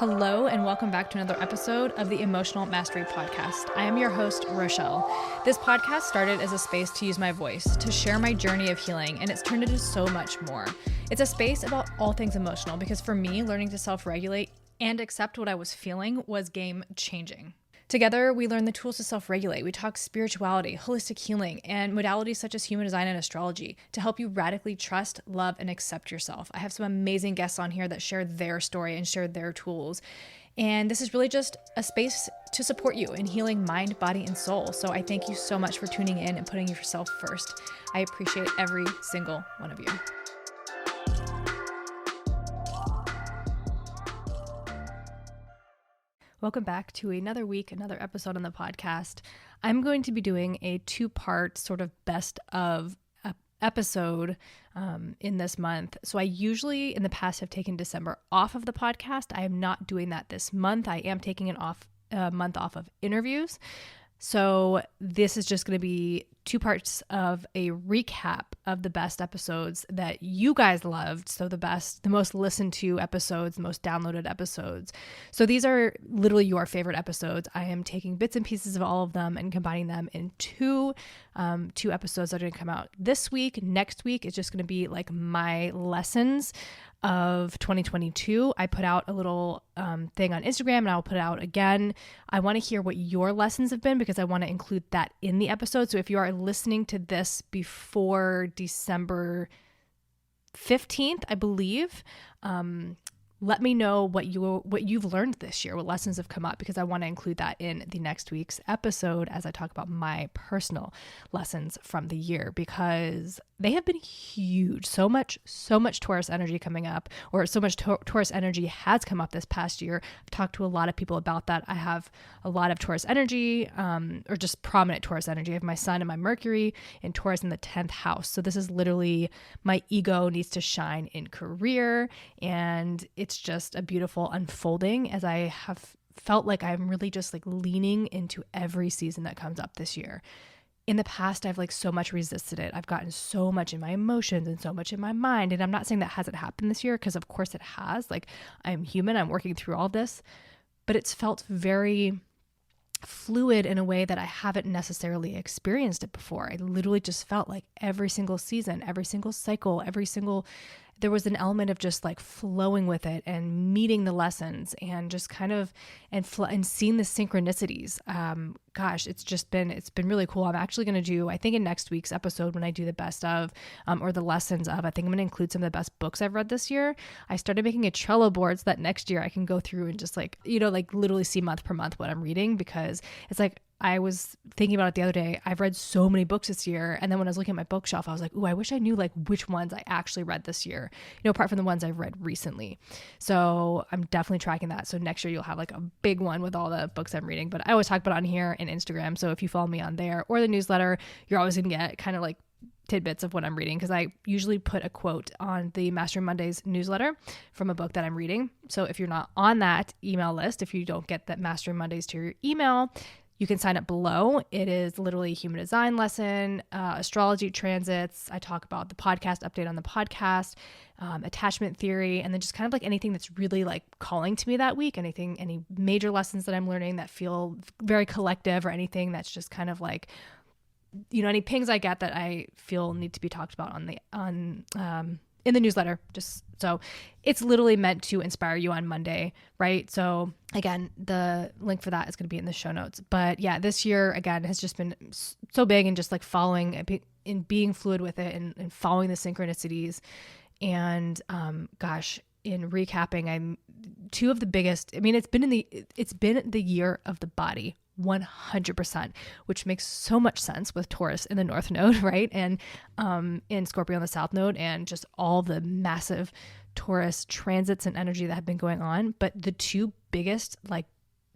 Hello, and welcome back to another episode of the Emotional Mastery Podcast. I am your host, Rochelle. This podcast started as a space to use my voice, to share my journey of healing, and it's turned into so much more. It's a space about all things emotional because for me, learning to self-regulate and accept what I was feeling was game-changing. Together, we learn the tools to self-regulate. We talk spirituality, holistic healing, and modalities such as human design and astrology to help you radically trust, love, and accept yourself. I have some amazing guests on here that share their story and share their tools. And this is really just a space to support you in healing mind, body, and soul. So I thank you so much for tuning in and putting yourself first. I appreciate every single one of you. Welcome back to another week, another episode on the podcast. I'm going to be doing a two-part sort of best of episode in this month. So I usually in the past have taken December off of the podcast. I am not doing that this month. I am taking a month off of interviews. So this is just going to be two parts of a recap of the best episodes that you guys loved. So the most listened to episodes, the most downloaded episodes. So these are literally your favorite episodes. I am taking bits and pieces of all of them and combining them in two episodes that are going to come out this week. Next week is just going to be like my lessons of 2022. I put out a little thing on Instagram and I'll put it out again. I want to hear what your lessons have been because I want to include that in the episode. So if you are listening to this before December 15th, I believe, let me know what you've learned this year, what lessons have come up, because I want to include that in the next week's episode as I talk about my personal lessons from the year, because they have been huge. So much Taurus energy coming up, or so much Taurus energy has come up this past year. I've talked to a lot of people about that. I have a lot of Taurus energy, or just prominent Taurus energy. I have my Sun and my Mercury in Taurus in the 10th house. So this is literally my ego needs to shine in career, and it's just a beautiful unfolding as I have felt like I'm really just like leaning into every season that comes up this year. In the past, I've like so much resisted it. I've gotten so much in my emotions and so much in my mind. And I'm not saying that hasn't happened this year, because of course it has. Like, I'm human, I'm working through all this, but it's felt very fluid in a way that I haven't necessarily experienced it before. I literally just felt like every single season, every single cycle, there was an element of just like flowing with it and meeting the lessons and just kind of, and seeing the synchronicities. It's been really cool. I'm actually going to do, I think in next week's episode, when I do the best of, or the lessons of, I think I'm going to include some of the best books I've read this year. I started making a Trello board so that next year I can go through and just like, like literally see month per month what I'm reading, because it's like, I was thinking about it the other day. I've read so many books this year. And then when I was looking at my bookshelf, I was like, ooh, I wish I knew like which ones I actually read this year, apart from the ones I've read recently. So I'm definitely tracking that. So next year you'll have like a big one with all the books I'm reading, but I always talk about it on here and Instagram. So if you follow me on there or the newsletter, you're always going to get kind of like tidbits of what I'm reading, because I usually put a quote on the Master Mondays newsletter from a book that I'm reading. So if you're not on that email list, if you don't get that Master Mondays to your email, you can sign up below. It is literally a human design lesson, astrology transits. I talk about the podcast update on the podcast, attachment theory, and then just kind of like anything that's really like calling to me that week, any major lessons that I'm learning that feel very collective, or anything that's just kind of like, any pings I get that I feel need to be talked about in the newsletter. Just so it's literally meant to inspire you on Monday, right? So again, the link for that is going to be in the show notes. But yeah, this year again has just been so big, and just like following and being fluid with it, and following the synchronicities. And in recapping, I'm two of the biggest. I mean, it's been the year of the body. 100%, which makes so much sense with Taurus in the North Node, right? And in Scorpio on the South Node, and just all the massive Taurus transits and energy that have been going on. But the two biggest like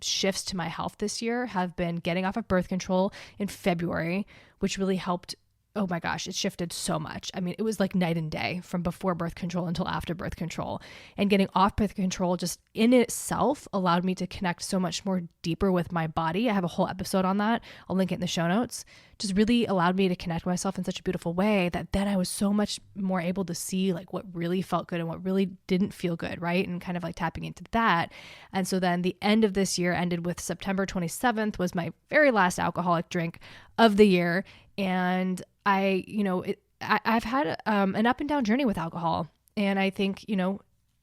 shifts to my health this year have been getting off of birth control in February, which really helped oh my gosh, it shifted so much. I mean, it was like night and day from before birth control until after birth control. And getting off birth control just in itself allowed me to connect so much more deeper with my body. I have a whole episode on that. I'll link it in the show notes. Just really allowed me to connect with myself in such a beautiful way that then I was so much more able to see like what really felt good and what really didn't feel good, right? And kind of like tapping into that. And so then the end of this year ended with September 27th was my very last alcoholic drink of the year. And I've had an up and down journey with alcohol. And I think,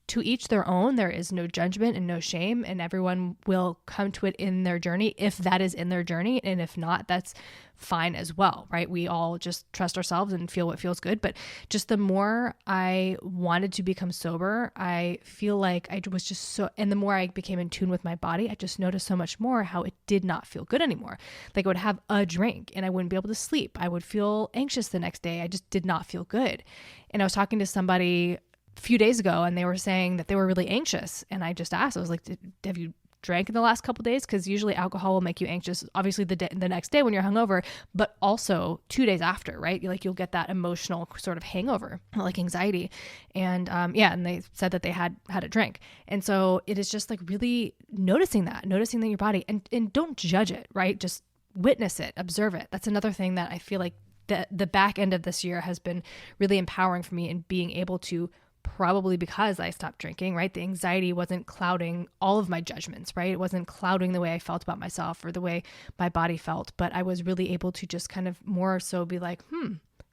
to each their own. There is no judgment and no shame, and everyone will come to it in their journey if that is in their journey. And if not, that's fine as well, right? We all just trust ourselves and feel what feels good. But just the more I wanted to become sober, I feel like I was just and the more I became in tune with my body, I just noticed so much more how it did not feel good anymore. Like I would have a drink and I wouldn't be able to sleep. I would feel anxious the next day. I just did not feel good. And I was talking to somebody few days ago and they were saying that they were really anxious. And I just asked, I was like, have you drank in the last couple of days? Because usually alcohol will make you anxious, obviously the next day when you're hungover, but also 2 days after, right? You'll get that emotional sort of hangover, like anxiety. And and they said that they had a drink. And so it is just like really noticing that your body, and don't judge it, right? Just witness it, observe it. That's another thing that I feel like the back end of this year has been really empowering for me in being able to, probably because I stopped drinking, right? The anxiety wasn't clouding all of my judgments, right? It wasn't clouding the way I felt about myself or the way my body felt, but I was really able to just kind of more so be like,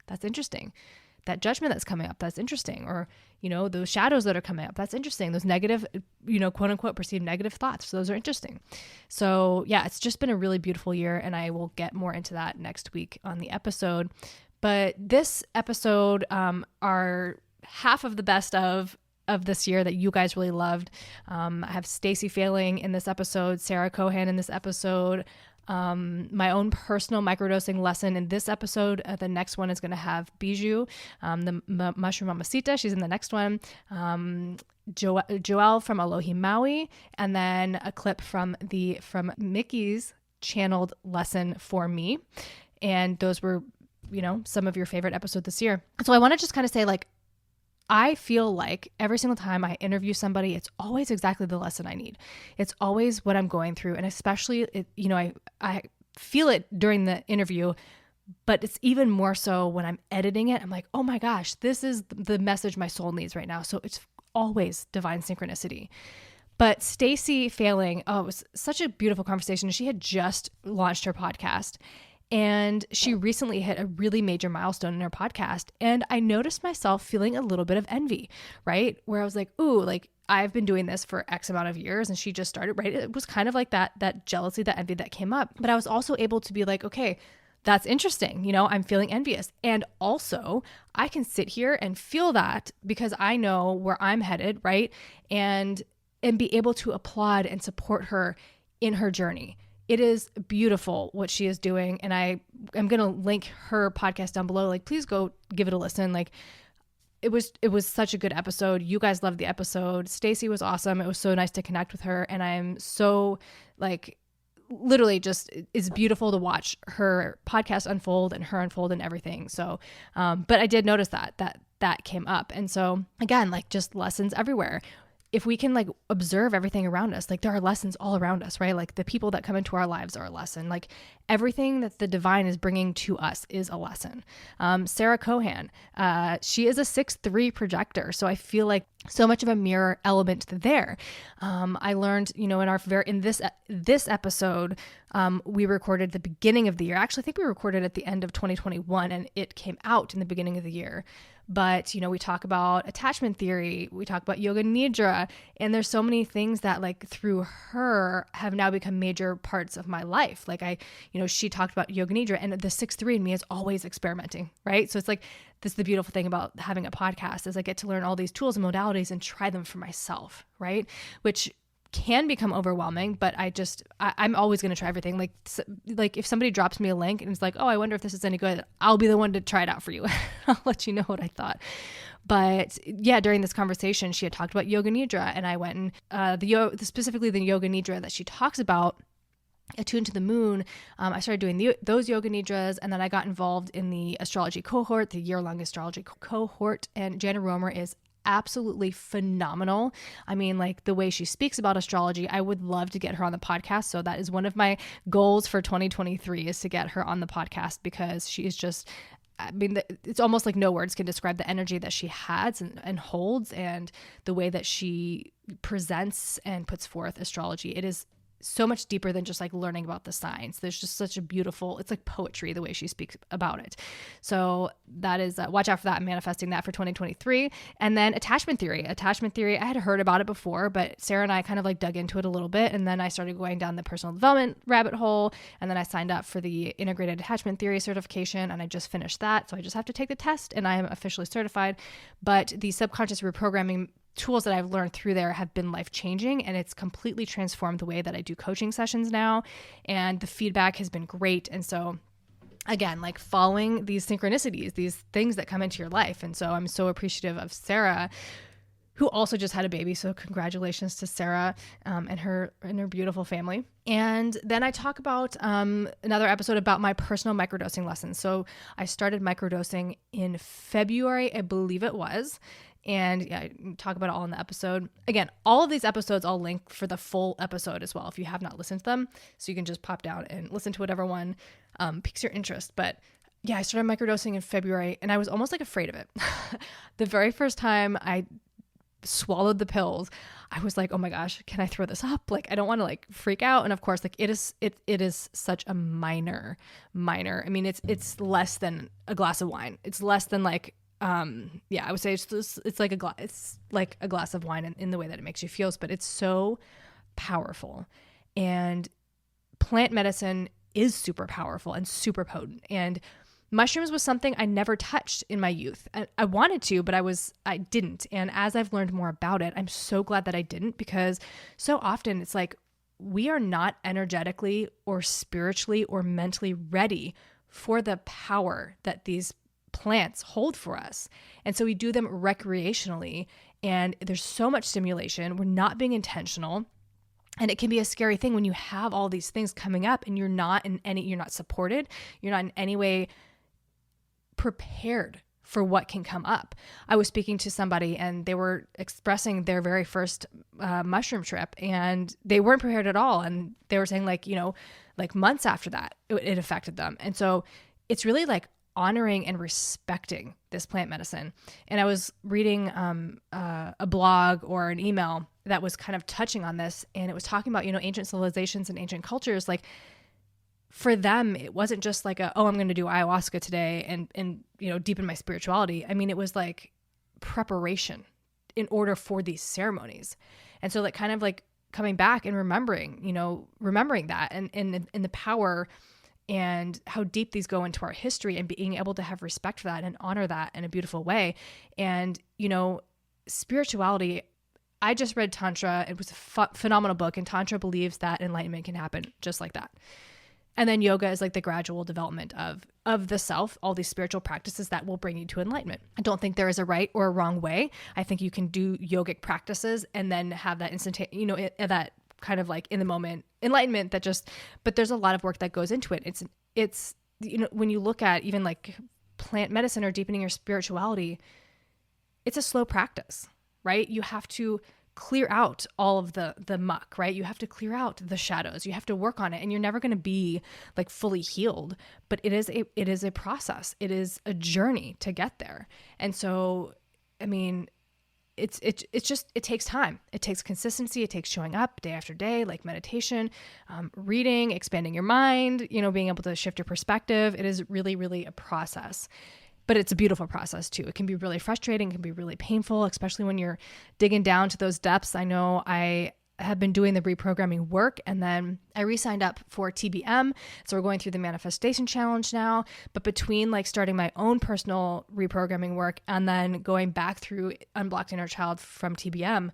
that's interesting. That judgment that's coming up, that's interesting. Or, those shadows that are coming up, that's interesting. Those negative, quote unquote, perceived negative thoughts, those are interesting. So yeah, it's just been a really beautiful year, and I will get more into that next week on the episode. But this episode are half of the best of this year that you guys really loved. I have Stacy Fayling in this episode, Sarah Cohan in this episode, my own personal microdosing lesson in this episode. The next one is going to have Bijou, the mushroom mamacita. She's in the next one. Joelle from Alohi Maui, and then a clip from Micki's channeled lesson for me. And those were, some of your favorite episodes this year. So I want to just kind of say, like, I feel like every single time I interview somebody, it's always exactly the lesson I need. It's always what I'm going through. And especially, I feel it during the interview, but it's even more so when I'm editing it. I'm like, oh my gosh, this is the message my soul needs right now. So it's always divine synchronicity. But Stacy Fayling, it was such a beautiful conversation. She had just launched her podcast. And she recently hit a really major milestone in her podcast. And I noticed myself feeling a little bit of envy, right? Where I was like, ooh, like I've been doing this for X amount of years and she just started, right? It was kind of like that jealousy, that envy that came up. But I was also able to be like, okay, that's interesting. I'm feeling envious. And also I can sit here and feel that because I know where I'm headed, right? And be able to applaud and support her in her journey. It is beautiful what she is doing. And I'm going to link her podcast down below. Like, please go give it a listen. Like it was such a good episode. You guys loved the episode. Stacy was awesome. It was so nice to connect with her. And I'm so like, literally just, it's beautiful to watch her podcast unfold and her unfold and everything. So, but I did notice that came up. And so again, like just lessons everywhere. If we can like observe everything around us, like there are lessons all around us, right? Like the people that come into our lives are a lesson. Like everything that the divine is bringing to us is a lesson. Sarah Cohan, she is a 6'3" projector. So I feel like so much of a mirror element there. I learned, in this episode, we recorded the beginning of the year. Actually, I think we recorded at the end of 2021 and it came out in the beginning of the year. But, we talk about attachment theory, we talk about yoga nidra, and there's so many things that like through her have now become major parts of my life. Like she talked about yoga nidra, and the 6'3" in me is always experimenting, right? So it's like, this is the beautiful thing about having a podcast is I get to learn all these tools and modalities and try them for myself, right? Which can become overwhelming, but I'm always going to try everything. Like if somebody drops me a link and it's like, oh, I wonder if this is any good, I'll be the one to try it out for you. I'll let you know what I thought. But yeah, during this conversation, she had talked about yoga nidra, and I went and specifically the yoga nidra that she talks about Attuned to the Moon, I started doing those yoga nidras, and then I got involved in the astrology cohort, the year-long astrology cohort, and Jana Romer is absolutely phenomenal. I mean, like the way she speaks about astrology, I would love to get her on the podcast. So that is one of my goals for 2023 is to get her on the podcast, because she is just, I mean, it's almost like no words can describe the energy that she has and holds, and the way that she presents and puts forth astrology. It is so much deeper than just like learning about the signs. There's just such a beautiful, it's like poetry, the way she speaks about it. So that is, watch out for that. I'm manifesting that for 2023. And then attachment theory, I had heard about it before, but Sarah and I kind of like dug into it a little bit. And then I started going down the personal development rabbit hole. And then I signed up for the integrated attachment theory certification, and I just finished that. So I just have to take the test and I am officially certified. But the subconscious reprogramming tools that I've learned through there have been life-changing, and it's completely transformed the way that I do coaching sessions now, and the feedback has been great. And so again, like following these synchronicities, these things that come into your life. And so I'm so appreciative of Sarah, who also just had a baby. So congratulations to Sarah and her beautiful family. And then I talk about another episode about my personal microdosing lessons. So I started microdosing in February, I believe it was. And yeah, talk about it all in the episode. Again, all of these episodes I'll link for the full episode as well if you have not listened to them. So you can just pop down and listen to whatever one piques your interest. But yeah, I started microdosing in February, and I was almost like afraid of it. The very first time I swallowed the pills, I was like, oh my gosh, can I throw this up? Like, I don't want to like freak out. And of course, like it is such a minor. I mean, it's less than a glass of wine. It's less than like, I would say it's like a glass of wine in the way that it makes you feel, but it's so powerful. And plant medicine is super powerful and super potent. And mushrooms was something I never touched in my youth. I wanted to, but I didn't. And as I've learned more about it, I'm so glad that I didn't, because so often it's like we are not energetically or spiritually or mentally ready for the power that these plants hold for us. And so we do them recreationally, and there's so much stimulation. We're not being intentional. And it can be a scary thing when you have all these things coming up and you're not supported. You're not in any way prepared for what can come up. I was speaking to somebody and they were expressing their very first mushroom trip, and they weren't prepared at all. And they were saying like months after that, it affected them. And so it's really like honoring and respecting this plant medicine. And I was reading a blog or an email that was kind of touching on this, and it was talking about, ancient civilizations and ancient cultures. Like for them, it wasn't just like I'm going to do ayahuasca today and deepen my spirituality. I mean, it was like preparation in order for these ceremonies. And so like kind of like coming back and remembering that and the power and how deep these go into our history, and being able to have respect for that and honor that in a beautiful way. And, spirituality, I just read Tantra. It was a phenomenal book, and Tantra believes that enlightenment can happen just like that. And then yoga is like the gradual development of the self, all these spiritual practices that will bring you to enlightenment. I don't think there is a right or a wrong way. I think you can do yogic practices and then have that that kind of like in the moment enlightenment but there's a lot of work that goes into it. It's when you look at even like plant medicine or deepening your spirituality, it's a slow practice, right? You have to clear out all of the muck, right? You have to clear out the shadows. You have to work on it, and you're never going to be like fully healed, but it is a process. It is a journey to get there. And so, I mean, it takes time. It takes consistency. It takes showing up day after day, like meditation, reading, expanding your mind, being able to shift your perspective. It is really, really a process. But it's a beautiful process too. It can be really frustrating, it can be really painful, especially when you're digging down to those depths. I know I have been doing the reprogramming work, and then I re-signed up for TBM. So we're going through the manifestation challenge now. But between like starting my own personal reprogramming work and then going back through Unblocked Inner Child from TBM,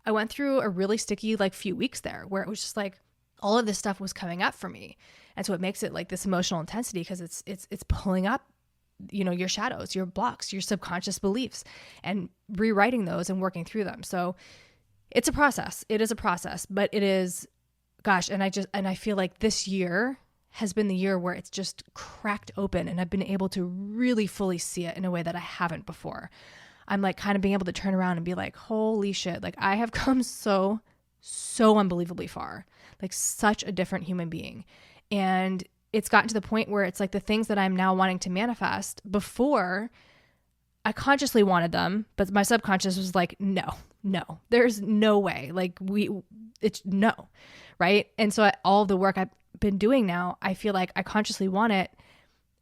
I went through a really sticky like few weeks there where it was just like all of this stuff was coming up for me. And so it makes it like this emotional intensity, because it's pulling up your shadows, your blocks, your subconscious beliefs, and rewriting those and working through them. So it's a process. It is a process, but it is gosh, and I feel like this year has been the year where it's just cracked open and I've been able to really fully see it in a way that I haven't before. I'm like kind of being able to turn around and be like, holy shit, like I have come so unbelievably far, like such a different human being. And it's gotten to the point where it's like the things that I'm now wanting to manifest, before I consciously wanted them, but my subconscious was like, no, there's no way. Like it's no, right? And so all the work I've been doing now, I feel like I consciously want it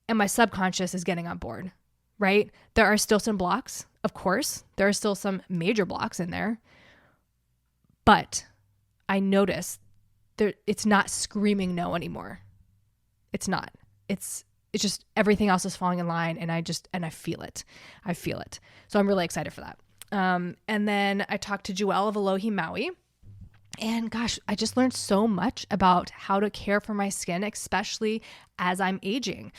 and my subconscious is getting on board, right? There are still some blocks, of course. There are still some major blocks in there, but I notice it's not screaming no anymore. It's not. It's just everything else is falling in line, and I feel it. I feel it. So I'm really excited for that. And then I talked to Joelle of Alohi Maui, and gosh, I just learned so much about how to care for my skin, especially as I'm aging.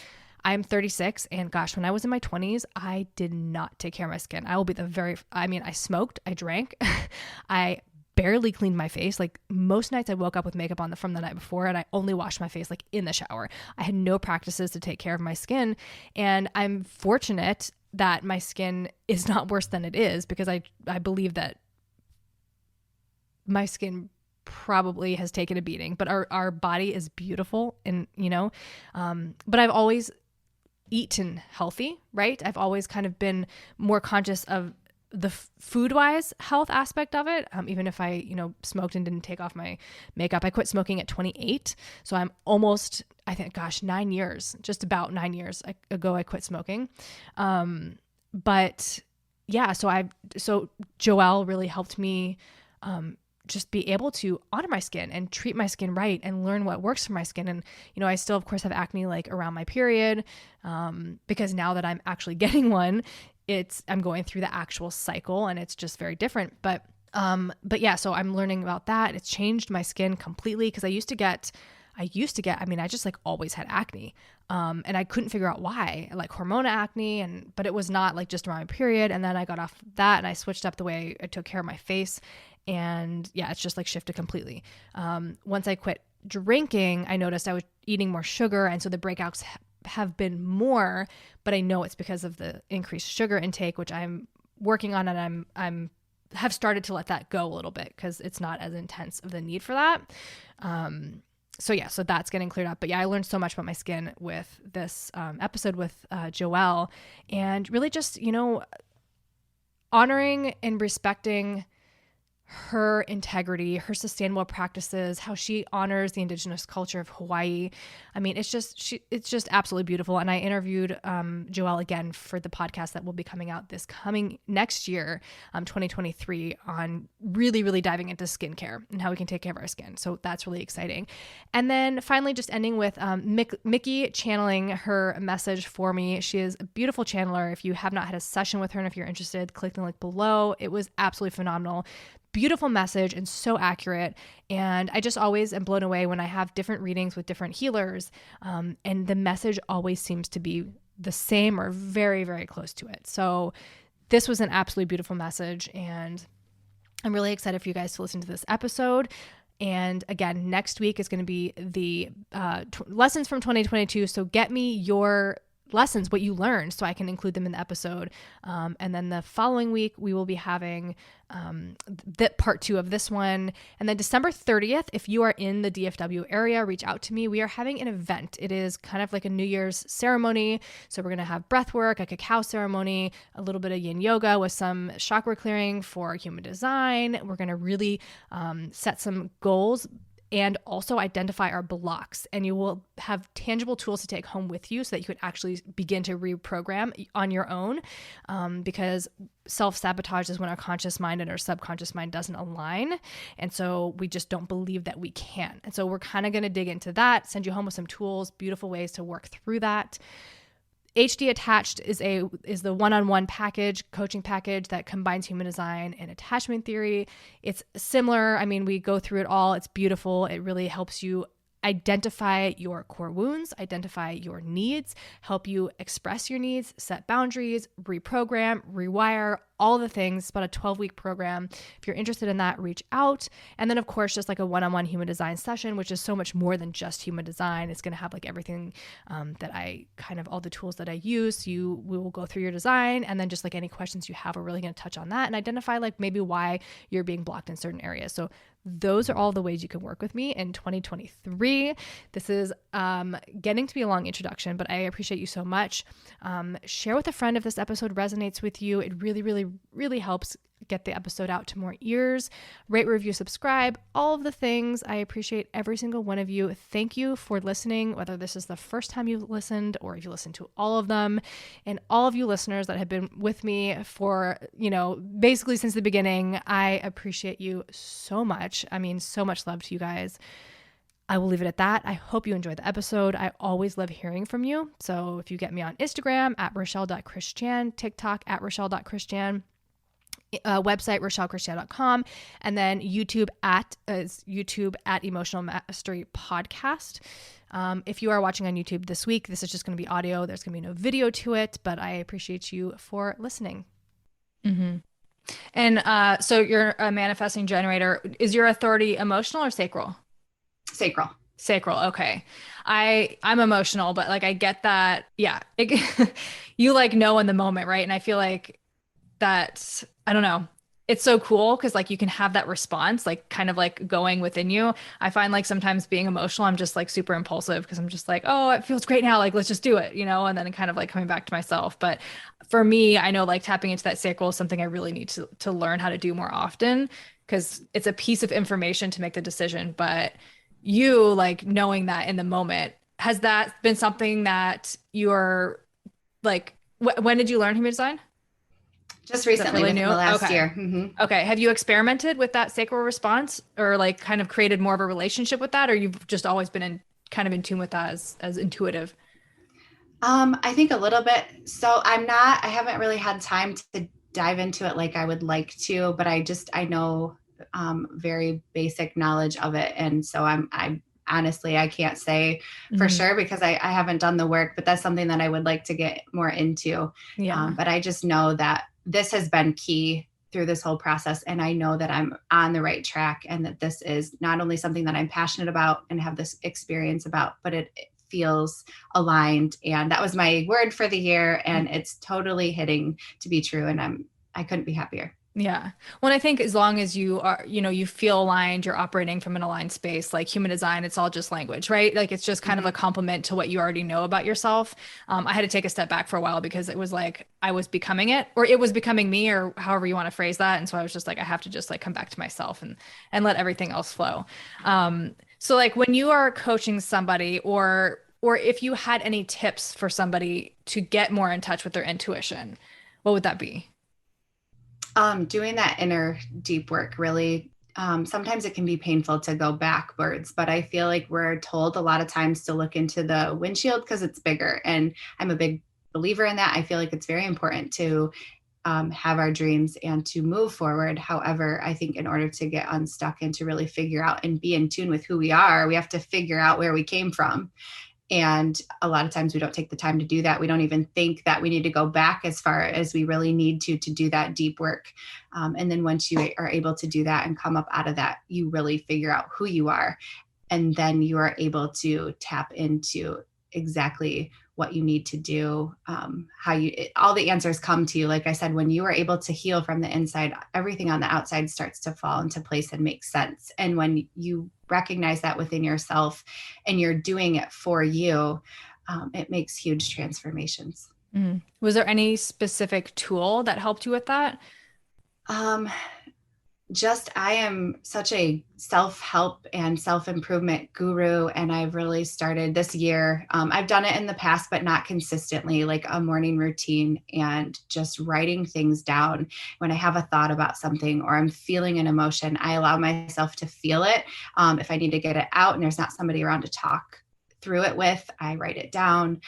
I'm 36, and gosh, when I was in my 20s, I did not take care of my skin. I smoked, I drank, I barely cleaned my face. Like most nights I woke up with makeup on from the night before, and I only washed my face like in the shower. I had no practices to take care of my skin, and I'm fortunate that my skin is not worse than it is, because I believe that my skin probably has taken a beating, but our body is beautiful, and but I've always eaten healthy, right? I've always kind of been more conscious of the food-wise health aspect of it. Even if I, smoked and didn't take off my makeup. I quit smoking at 28. So I'm almost, 9 years, just about 9 years ago, I quit smoking. But yeah, so Joelle really helped me, just be able to honor my skin and treat my skin right and learn what works for my skin. And, I still of course have acne like around my period, because now that I'm actually getting one, I'm going through the actual cycle, and it's just very different. But yeah, so I'm learning about that. It's changed my skin completely, because I used to get, I just like always had acne. And I couldn't figure out why, like hormonal acne, but it was not like just around my period. And then I got off that and I switched up the way I took care of my face. And yeah, it's just like shifted completely. Once I quit drinking, I noticed I was eating more sugar. And so the breakouts have been more, but I know it's because of the increased sugar intake, which I'm working on, and I'm have started to let that go a little bit, because it's not as intense of the need for that. So that's getting cleared up. But yeah, I learned so much about my skin with this episode with Joelle, and really just, honoring and respecting her integrity, her sustainable practices, how she honors the indigenous culture of Hawaii. I mean, it's just absolutely beautiful. And I interviewed Joelle again for the podcast that will be coming out this coming next year, 2023, on really, really diving into skincare and how we can take care of our skin. So that's really exciting. And then finally, just ending with Micki channeling her message for me. She is a beautiful channeler. If you have not had a session with her, and if you're interested, click the link below. It was absolutely phenomenal. Beautiful message and so accurate. And I just always am blown away when I have different readings with different healers. And the message always seems to be the same or very, very close to it. So this was an absolutely beautiful message. And I'm really excited for you guys to listen to this episode. And again, next week is going to be the lessons from 2022. So get me your lessons, what you learned, so I can include them in the episode. And then the following week, we will be having the part 2 of this one. And then December 30th, if you are in the DFW area, reach out to me. We are having an event. It is kind of like a New Year's ceremony. So we're going to have breath work, a cacao ceremony, a little bit of yin yoga with some chakra clearing for human design. We're going to really set some goals and also identify our blocks. And you will have tangible tools to take home with you so that you can actually begin to reprogram on your own, because self-sabotage is when our conscious mind and our subconscious mind doesn't align. And so we just don't believe that we can. And so we're kind of going to dig into that, send you home with some tools, beautiful ways to work through that. HD Attached is the one-on-one coaching package that combines human design and attachment theory. It's similar. I mean, we go through it all. It's beautiful. It really helps you identify your core wounds, identify your needs, help you express your needs, set boundaries, reprogram, rewire, all the things. It's about a 12-week program. If you're interested in that, reach out. And then of course, just like a one-on-one human design session, which is so much more than just human design. It's going to have like everything that I kind of all the tools that I use. We will go through your design, and then just like any questions you have, we're really going to touch on that and identify like maybe why you're being blocked in certain areas. So those are all the ways you can work with me in 2023. This is getting to be a long introduction, but I appreciate you so much. Share with a friend if this episode resonates with you. It really, really, really helps get the episode out to more ears. Rate, review, subscribe, all of the things. I appreciate every single one of you. Thank you for listening, whether this is the first time you've listened or if you listened to all of them. And all of you listeners that have been with me for, basically since the beginning, I appreciate you so much. I mean, so much love to you guys. I will leave it at that. I hope you enjoyed the episode. I always love hearing from you. So if you get me on Instagram at rochelle.christian, TikTok at rochelle.christian, website rochellecristia.com, and then YouTube at Emotional Mastery Podcast. If you are watching on YouTube this week, this is just going to be audio. There's going to be no video to it, but I appreciate you for listening. Mm-hmm. And so you're a manifesting generator. Is your authority emotional or sacral? Sacral. Okay. I'm emotional, but like I get that. Yeah. You like know in the moment, right? And I feel like that, I don't know. It's so cool because like you can have that response, like kind of like going within you. I find like sometimes being emotional, I'm just like super impulsive because I'm just like, oh, it feels great now. Like, let's just do it, and then kind of like coming back to myself. But for me, I know like tapping into that sacral is something I really need to learn how to do more often because it's a piece of information to make the decision. But you like knowing that in the moment, has that been something that you're like, when did you learn human design? Just recently, really within the last year. Mm-hmm. Okay. Have you experimented with that sacral response or like kind of created more of a relationship with that? Or you've just always been kind of in tune with that as intuitive? I think a little bit. So I haven't really had time to dive into it like I would like to, but I know very basic knowledge of it. And so I honestly, I can't say for sure because I haven't done the work, but that's something that I would like to get more into. Yeah. But I just know that this has been key through this whole process. And I know that I'm on the right track and that this is not only something that I'm passionate about and have this experience about, but it feels aligned. And that was my word for the year. And it's totally hitting to be true. And I couldn't be happier. Yeah. Well, I think as long as you are, you feel aligned, you're operating from an aligned space, like human design, it's all just language, right? Like it's just kind of a compliment to what you already know about yourself. I had to take a step back for a while because it was like, I was becoming it, or it was becoming me, or however you want to phrase that. And so I was just like, I have to just like come back to myself and let everything else flow. So like when you are coaching somebody or if you had any tips for somebody to get more in touch with their intuition, what would that be? Doing that inner deep work really, sometimes it can be painful to go backwards, but I feel like we're told a lot of times to look into the windshield because it's bigger. And I'm a big believer in that. I feel like it's very important to have our dreams and to move forward. However, I think in order to get unstuck and to really figure out and be in tune with who we are, we have to figure out where we came from. And a lot of times we don't take the time to do that. We don't even think that we need to go back as far as we really need to do that deep work. And then once you are able to do that and come up out of that, you really figure out who you are. And then you are able to tap into exactly what you need to do, all the answers come to you. Like I said, when you are able to heal from the inside, everything on the outside starts to fall into place and make sense. And when you recognize that within yourself and you're doing it for you, it makes huge transformations. Was there any specific tool that helped you with that? I am such a self-help and self-improvement guru. And I've really started this year. I've done it in the past, but not consistently, like a morning routine and just writing things down. When I have a thought about something or I'm feeling an emotion, I allow myself to feel it. If I need to get it out and there's not somebody around to talk through it with, I write it down.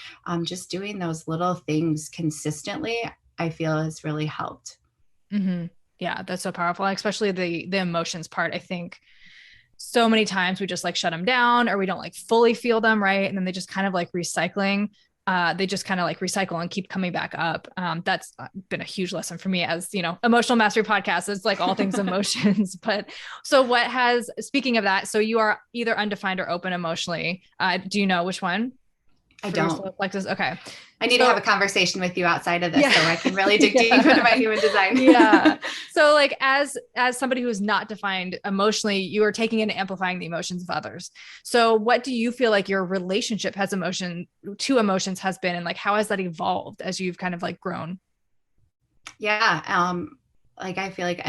Just doing those little things consistently, I feel has really helped. Mm-hmm. Yeah, that's so powerful. Especially the emotions part. I think so many times we just like shut them down or we don't like fully feel them. Right. And then they just kind of like recycling. they just kind of like recycle and keep coming back up. That's been a huge lesson for me as, emotional mastery podcast. It's like all things emotions. But so speaking of that, so you are either undefined or open emotionally. Do you know which one? I don't. Plexus? Okay. I need to have a conversation with you outside of this so I can really dig deep into my human design. Yeah. So like as somebody who's not defined emotionally, you are taking in and amplifying the emotions of others. So what do you feel like your relationship to emotions has been, and like how has that evolved as you've kind of like grown? Yeah. Like I feel like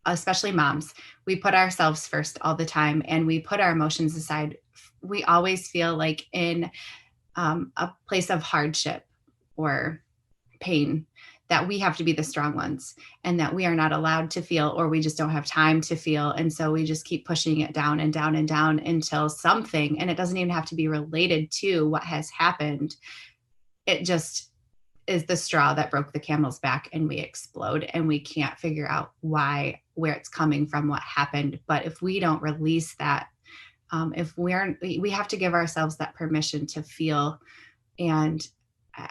especially moms, we put ourselves first all the time and we put our emotions aside. We always feel like in a place of hardship or pain that we have to be the strong ones and that we are not allowed to feel, or we just don't have time to feel. And so we just keep pushing it down and down and down until something, and it doesn't even have to be related to what has happened. It just is the straw that broke the camel's back and we explode and we can't figure out where it's coming from, what happened. But if we don't release that, we have to give ourselves that permission to feel. And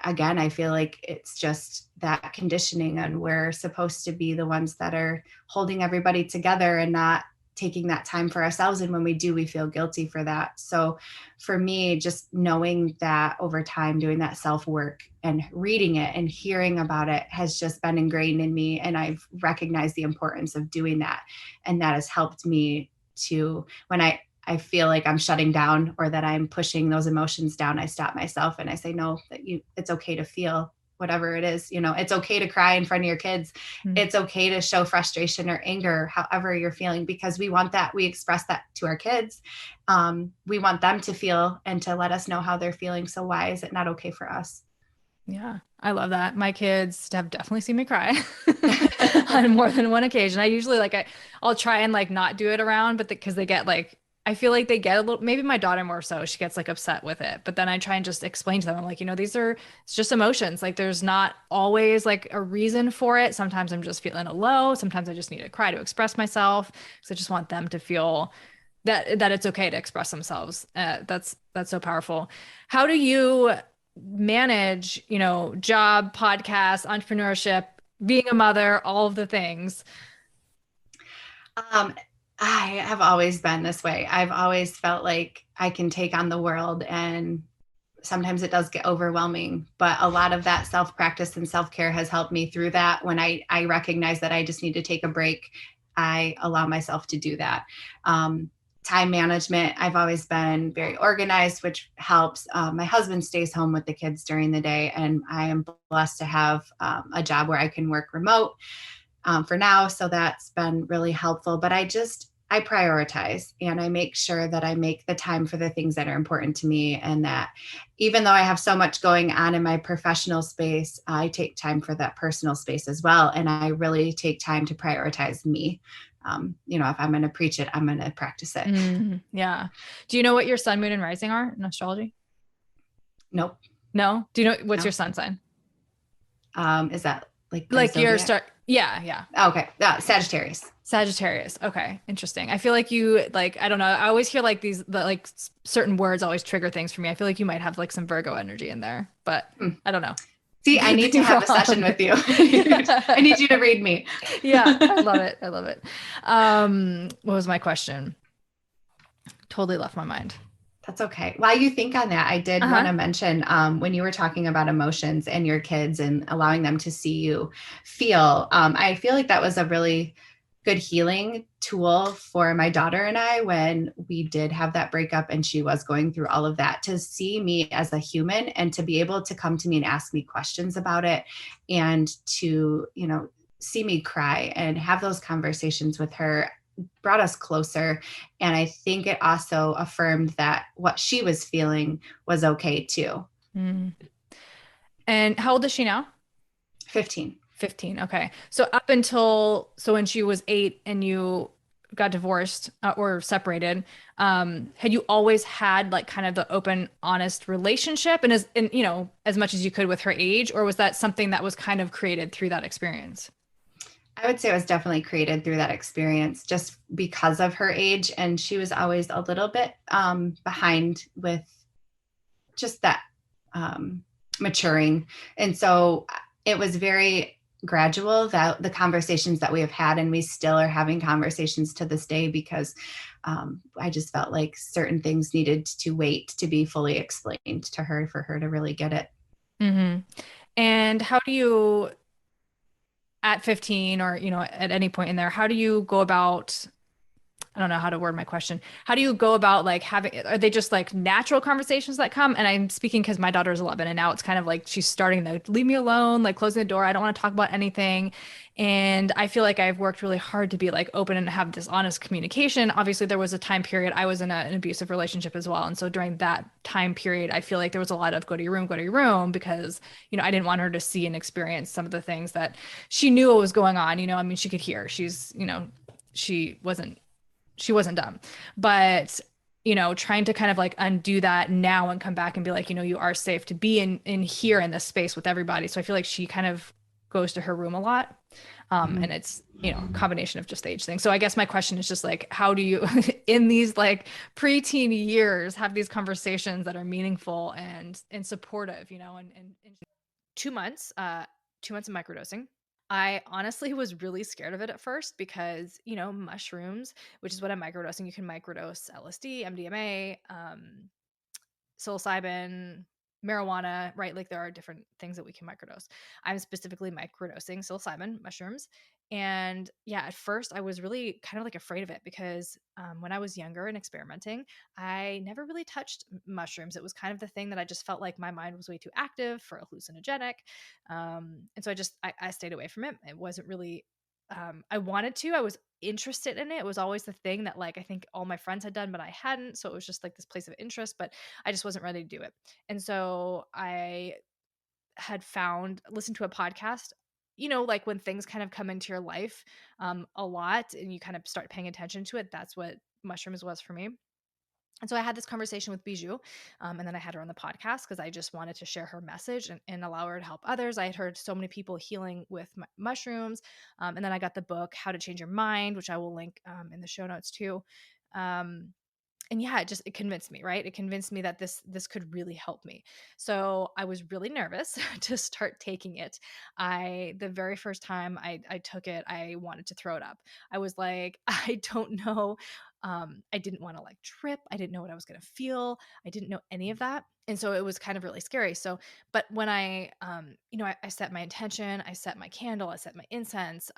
again, I feel like it's just that conditioning, and we're supposed to be the ones that are holding everybody together and not taking that time for ourselves. And when we do, we feel guilty for that. So for me, just knowing that over time, doing that self-work and reading it and hearing about it has just been ingrained in me. And I've recognized the importance of doing that. And that has helped me to, when I feel like I'm shutting down or that I'm pushing those emotions down, I stop myself and I say, no, it's okay to feel whatever it is. It's okay to cry in front of your kids. Mm-hmm. It's okay to show frustration or anger, however you're feeling, because we want that. We express that to our kids. We want them to feel and to let us know how they're feeling. So why is it not okay for us? Yeah, I love that. My kids have definitely seen me cry on more than one occasion. I usually I'll try and like not do it around, but because they get like, I feel like they get a little, maybe my daughter more so, she gets like upset with it, but then I try and just explain to them. I'm like, it's just emotions. Like there's not always like a reason for it. Sometimes I'm just feeling low. Sometimes I just need to cry to express myself. So I just want them to feel that it's okay to express themselves. That's so powerful. How do you manage, job, podcast, entrepreneurship, being a mother, all of the things? I have always been this way. I've always felt like I can take on the world, and sometimes it does get overwhelming, but a lot of that self-practice and self-care has helped me through that. When I recognize that I just need to take a break, I allow myself to do that. Time management, I've always been very organized, which helps. My husband stays home with the kids during the day, and I am blessed to have a job where I can work remote for now. So that's been really helpful. But I prioritize, and I make sure that I make the time for the things that are important to me. And that even though I have so much going on in my professional space, I take time for that personal space as well. And I really take time to prioritize me. If I'm going to preach it, I'm going to practice it. Mm-hmm. Yeah. Do you know what your sun, moon, and rising are in astrology? Nope. No. Do you know what's your sun sign? Is that like your start? Yeah. Okay. Sagittarius. Sagittarius. Okay. Interesting. I feel like you I don't know. I always hear like certain words always trigger things for me. I feel like you might have like some Virgo energy in there, but I don't know. See, I need to have a session with you. I need you to read me. Yeah. I love it. What was my question? Totally left my mind. That's okay. While you think on that, I did want to mention when you were talking about emotions and your kids and allowing them to see you feel, I feel like that was a really good healing tool for my daughter and I when we did have that breakup and she was going through all of that, to see me as a human and to be able to come to me and ask me questions about it, and to, see me cry and have those conversations with her brought us closer. And I think it also affirmed that what she was feeling was okay too. Mm. And how old is she now? 15. Okay. So when she was 8 and you got divorced or separated, had you always had like kind of the open, honest relationship and as much as you could with her age, or was that something that was kind of created through that experience? I would say it was definitely created through that experience just because of her age. And she was always a little bit behind with just that maturing. And so it was very gradual, that the conversations that we have had, and we still are having conversations to this day, because I just felt like certain things needed to wait to be fully explained to her for her to really get it. Mm-hmm. And how do you, at 15 or, at any point in there, how do you go about, I don't know how to word my question. How do you go about like are they just like natural conversations that come? And I'm speaking because my daughter's 11 and now it's kind of like she's starting to leave me alone, like closing the door. I don't want to talk about anything. And I feel like I've worked really hard to be like open and have this honest communication. Obviously, there was a time period I was in an abusive relationship as well. And so during that time period, I feel like there was a lot of go to your room because, I didn't want her to see and experience some of the things that she knew what was going on. I mean, she could hear. She wasn't dumb, but trying to kind of like undo that now and come back and be like, you are safe to be in here in this space with everybody. So I feel like she kind of goes to her room a lot. And it's, a combination of just the age thing. So I guess my question is just like, how do you in these like preteen years have these conversations that are meaningful and supportive, and 2 months, 2 months of microdosing. I honestly was really scared of it at first because, mushrooms, which is what I'm microdosing, you can microdose LSD, MDMA, psilocybin, marijuana, right? Like there are different things that we can microdose. I'm specifically microdosing psilocybin mushrooms. And yeah, at first I was really kind of like afraid of it because when I was younger and experimenting, I never really touched mushrooms. It was kind of the thing that I just felt like my mind was way too active for hallucinogenic. And so I stayed away from it. It wasn't really, I wanted to, I was interested in it. It was always the thing that like I think all my friends had done, but I hadn't. So it was just like this place of interest, but I just wasn't ready to do it. And so I had listened to a podcast, like when things kind of come into your life a lot and you kind of start paying attention to it. That's what mushrooms was for me. And so I had this conversation with Bijou, and then I had her on the podcast because I just wanted to share her message and allow her to help others. I had heard so many people healing with mushrooms. And then I got the book, How to Change Your Mind, which I will link in the show notes too. And yeah, it convinced me, right? It convinced me that this could really help me. So I was really nervous to start taking it. The very first time I took it, I wanted to throw it up. I was like, I don't know. I didn't want to like trip. I didn't know what I was going to feel. I didn't know any of that. And so it was kind of really scary. So, but when I set my intention, I set my candle, I set my incense,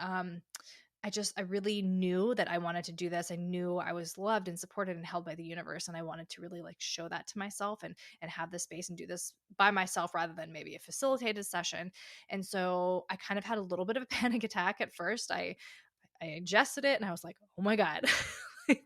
I really knew that I wanted to do this. I knew I was loved and supported and held by the universe. And I wanted to really like show that to myself and have this space and do this by myself rather than maybe a facilitated session. And so I kind of had a little bit of a panic attack at first. I ingested it and I was like, oh my God, like,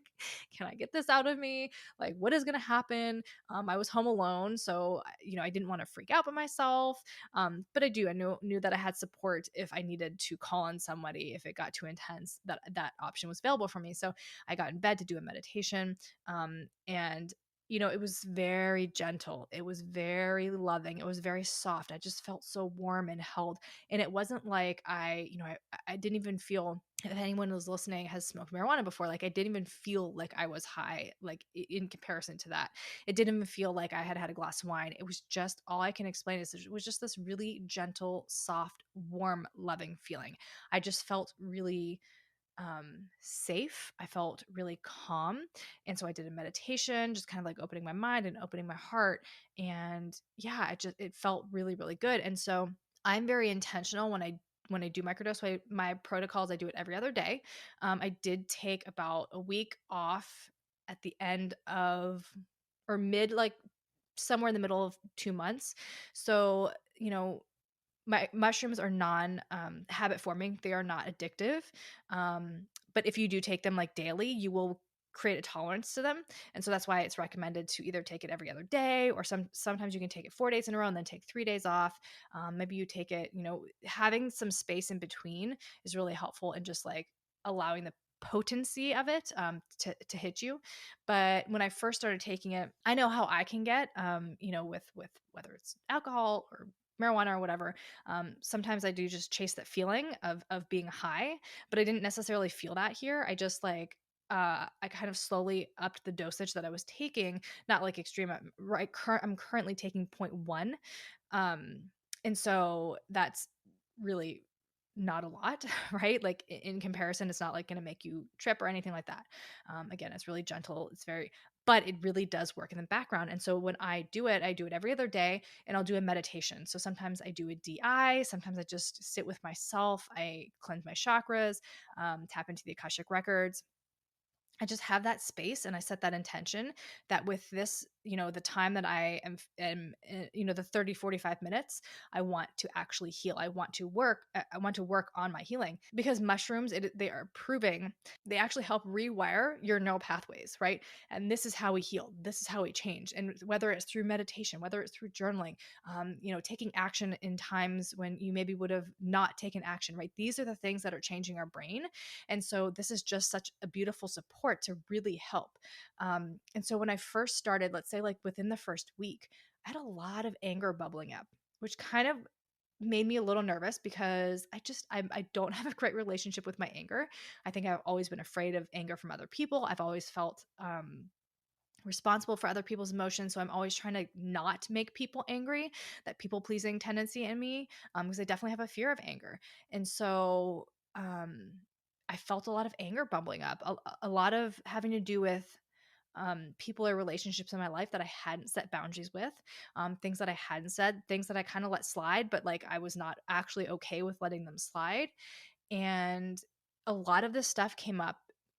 can I get this out of me? Like, what is going to happen? I was home alone. So, I didn't want to freak out by myself. But I knew that I had support if I needed to call on somebody, if it got too intense, that option was available for me. So I got in bed to do a meditation. And it was very gentle. It was very loving. It was very soft. I just felt so warm and held. And it wasn't like I didn't even feel, if anyone was listening has smoked marijuana before, like I didn't even feel like I was high, like in comparison to that. It didn't even feel like I had had a glass of wine. It was just, all I can explain is it was just this really gentle, soft, warm, loving feeling. I just felt really safe. I felt really calm. And so I did a meditation, just kind of like opening my mind and opening my heart. And yeah, it felt really, really good. And so I'm very intentional when I do microdose. So my protocols, I do it every other day. I did take about a week off at the end of, or mid, like somewhere in the middle of 2 months. So, my mushrooms are non habit forming. They are not addictive. But if you do take them like daily, you will create a tolerance to them. And so that's why it's recommended to either take it every other day, or sometimes you can take it 4 days in a row and then take 3 days off. Maybe you take it, having some space in between is really helpful in just like allowing the potency of it to hit you. But when I first started taking it, I know how I can get, with whether it's alcohol or marijuana or whatever. Sometimes I do just chase that feeling of being high, but I didn't necessarily feel that here. I just like, I kind of slowly upped the dosage that I was taking, not like extreme. I'm currently taking 0.1. And so that's really not a lot, right? Like in comparison, it's not like going to make you trip or anything like that. Again, it's really gentle. But it really does work in the background. And so when I do it every other day, and I'll do a meditation. So sometimes I do a DI, sometimes I just sit with myself. I cleanse my chakras, tap into the Akashic records. I just have that space, and I set that intention that with this, the time that I am the 30, 45 minutes, I want to actually heal. I want to work on my healing, because mushrooms, they are proving they actually help rewire your neural pathways, right? And this is how we heal. This is how we change. And whether it's through meditation, whether it's through journaling, taking action in times when you maybe would have not taken action, right? These are the things that are changing our brain. And so this is just such a beautiful support to really help. And so when I first started, let's say like within the first week, I had a lot of anger bubbling up, which kind of made me a little nervous, because I don't have a great relationship with my anger. I think I've always been afraid of anger from other people. I've always felt responsible for other people's emotions. So I'm always trying to not make people angry, that people pleasing tendency in me, because I definitely have a fear of anger. And so I felt a lot of anger bubbling up, a lot of having to do with people or relationships in my life that I hadn't set boundaries with, things that I hadn't said, things that I kind of let slide, but like I was not actually okay with letting them slide. And a lot of this stuff came up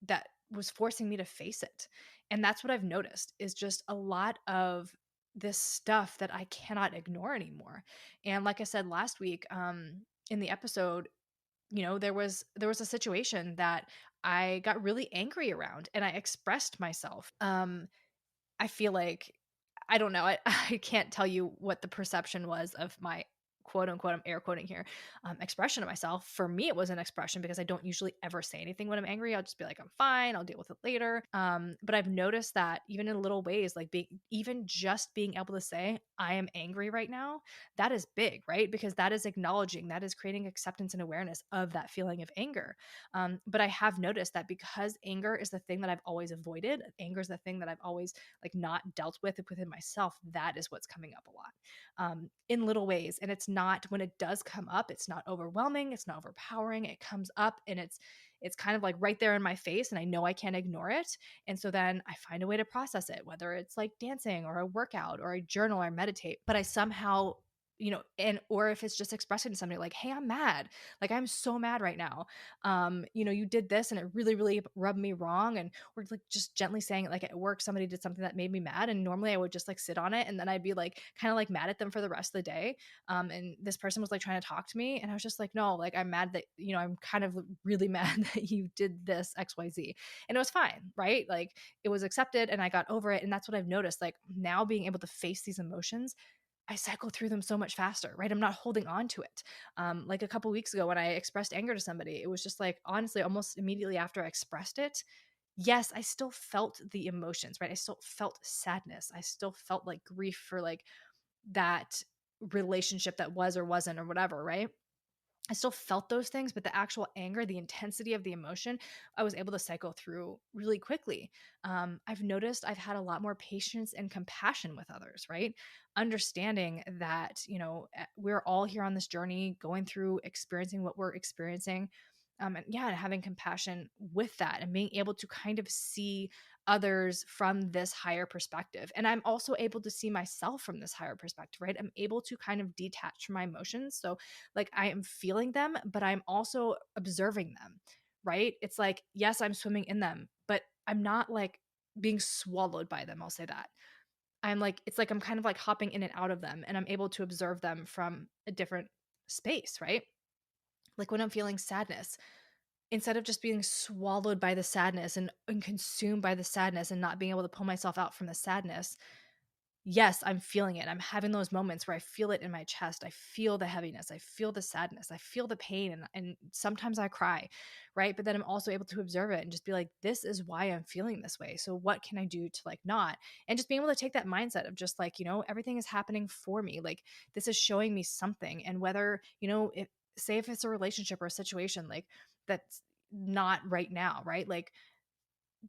that was forcing me to face it. And that's what I've noticed, is just a lot of this stuff that I cannot ignore anymore. And like I said last week, in the episode, there was a situation that I got really angry around, and I expressed myself. I feel like, I don't know, I can't tell you what the perception was of my quote unquote, I'm air quoting here, expression of myself. For me, it was an expression, because I don't usually ever say anything when I'm angry. I'll just be like, I'm fine, I'll deal with it later. But I've noticed that even in little ways, like even just being able to say, I am angry right now, that is big, right? Because that is acknowledging, that is creating acceptance and awareness of that feeling of anger. But I have noticed that because anger is the thing that I've always avoided, anger is the thing that I've always like not dealt with within myself, that is what's coming up a lot, in little ways. And it's not, when it does come up, it's not overwhelming, it's not overpowering. It comes up and it's kind of like right there in my face, and I know I can't ignore it. And so then I find a way to process it, whether it's like dancing or a workout or I journal or meditate, but I somehow, or if it's just expressing to somebody like, hey, I'm mad. Like, I'm so mad right now. You did this and it really, really rubbed me wrong. And we're like just gently saying it, like at work, somebody did something that made me mad. And normally I would just like sit on it. And then I'd be like, kind of like mad at them for the rest of the day. And this person was like trying to talk to me. And I was just like, no, like I'm mad that, I'm kind of really mad that you did this XYZ. And it was fine, right? Like it was accepted and I got over it. And that's what I've noticed. Like now being able to face these emotions, I cycle through them so much faster, right? I'm not holding on to it. Like a couple weeks ago when I expressed anger to somebody, it was just like, honestly, almost immediately after I expressed it, yes, I still felt the emotions, right? I still felt sadness. I still felt like grief for like that relationship that was or wasn't or whatever, right? I still felt those things, but the actual anger, the intensity of the emotion, I was able to cycle through really quickly. I've noticed I've had a lot more patience and compassion with others, right? Understanding that, we're all here on this journey, going through, experiencing what we're experiencing. And having compassion with that and being able to kind of see others from this higher perspective. And I'm also able to see myself from this higher perspective, right? I'm able to kind of detach from my emotions. So like I am feeling them, but I'm also observing them, right? It's like, yes, I'm swimming in them, but I'm not like being swallowed by them. I'll say that. It's like I'm kind of like hopping in and out of them, and I'm able to observe them from a different space, right? Like when I'm feeling sadness, instead of just being swallowed by the sadness and consumed by the sadness and not being able to pull myself out from the sadness, yes, I'm feeling it. I'm having those moments where I feel it in my chest. I feel the heaviness. I feel the sadness. I feel the pain. And sometimes I cry, right? But then I'm also able to observe it and just be like, this is why I'm feeling this way. So what can I do to like not? And just being able to take that mindset of just like, everything is happening for me. Like this is showing me something. And whether, say if it's a relationship or a situation like that's not right now, right? Like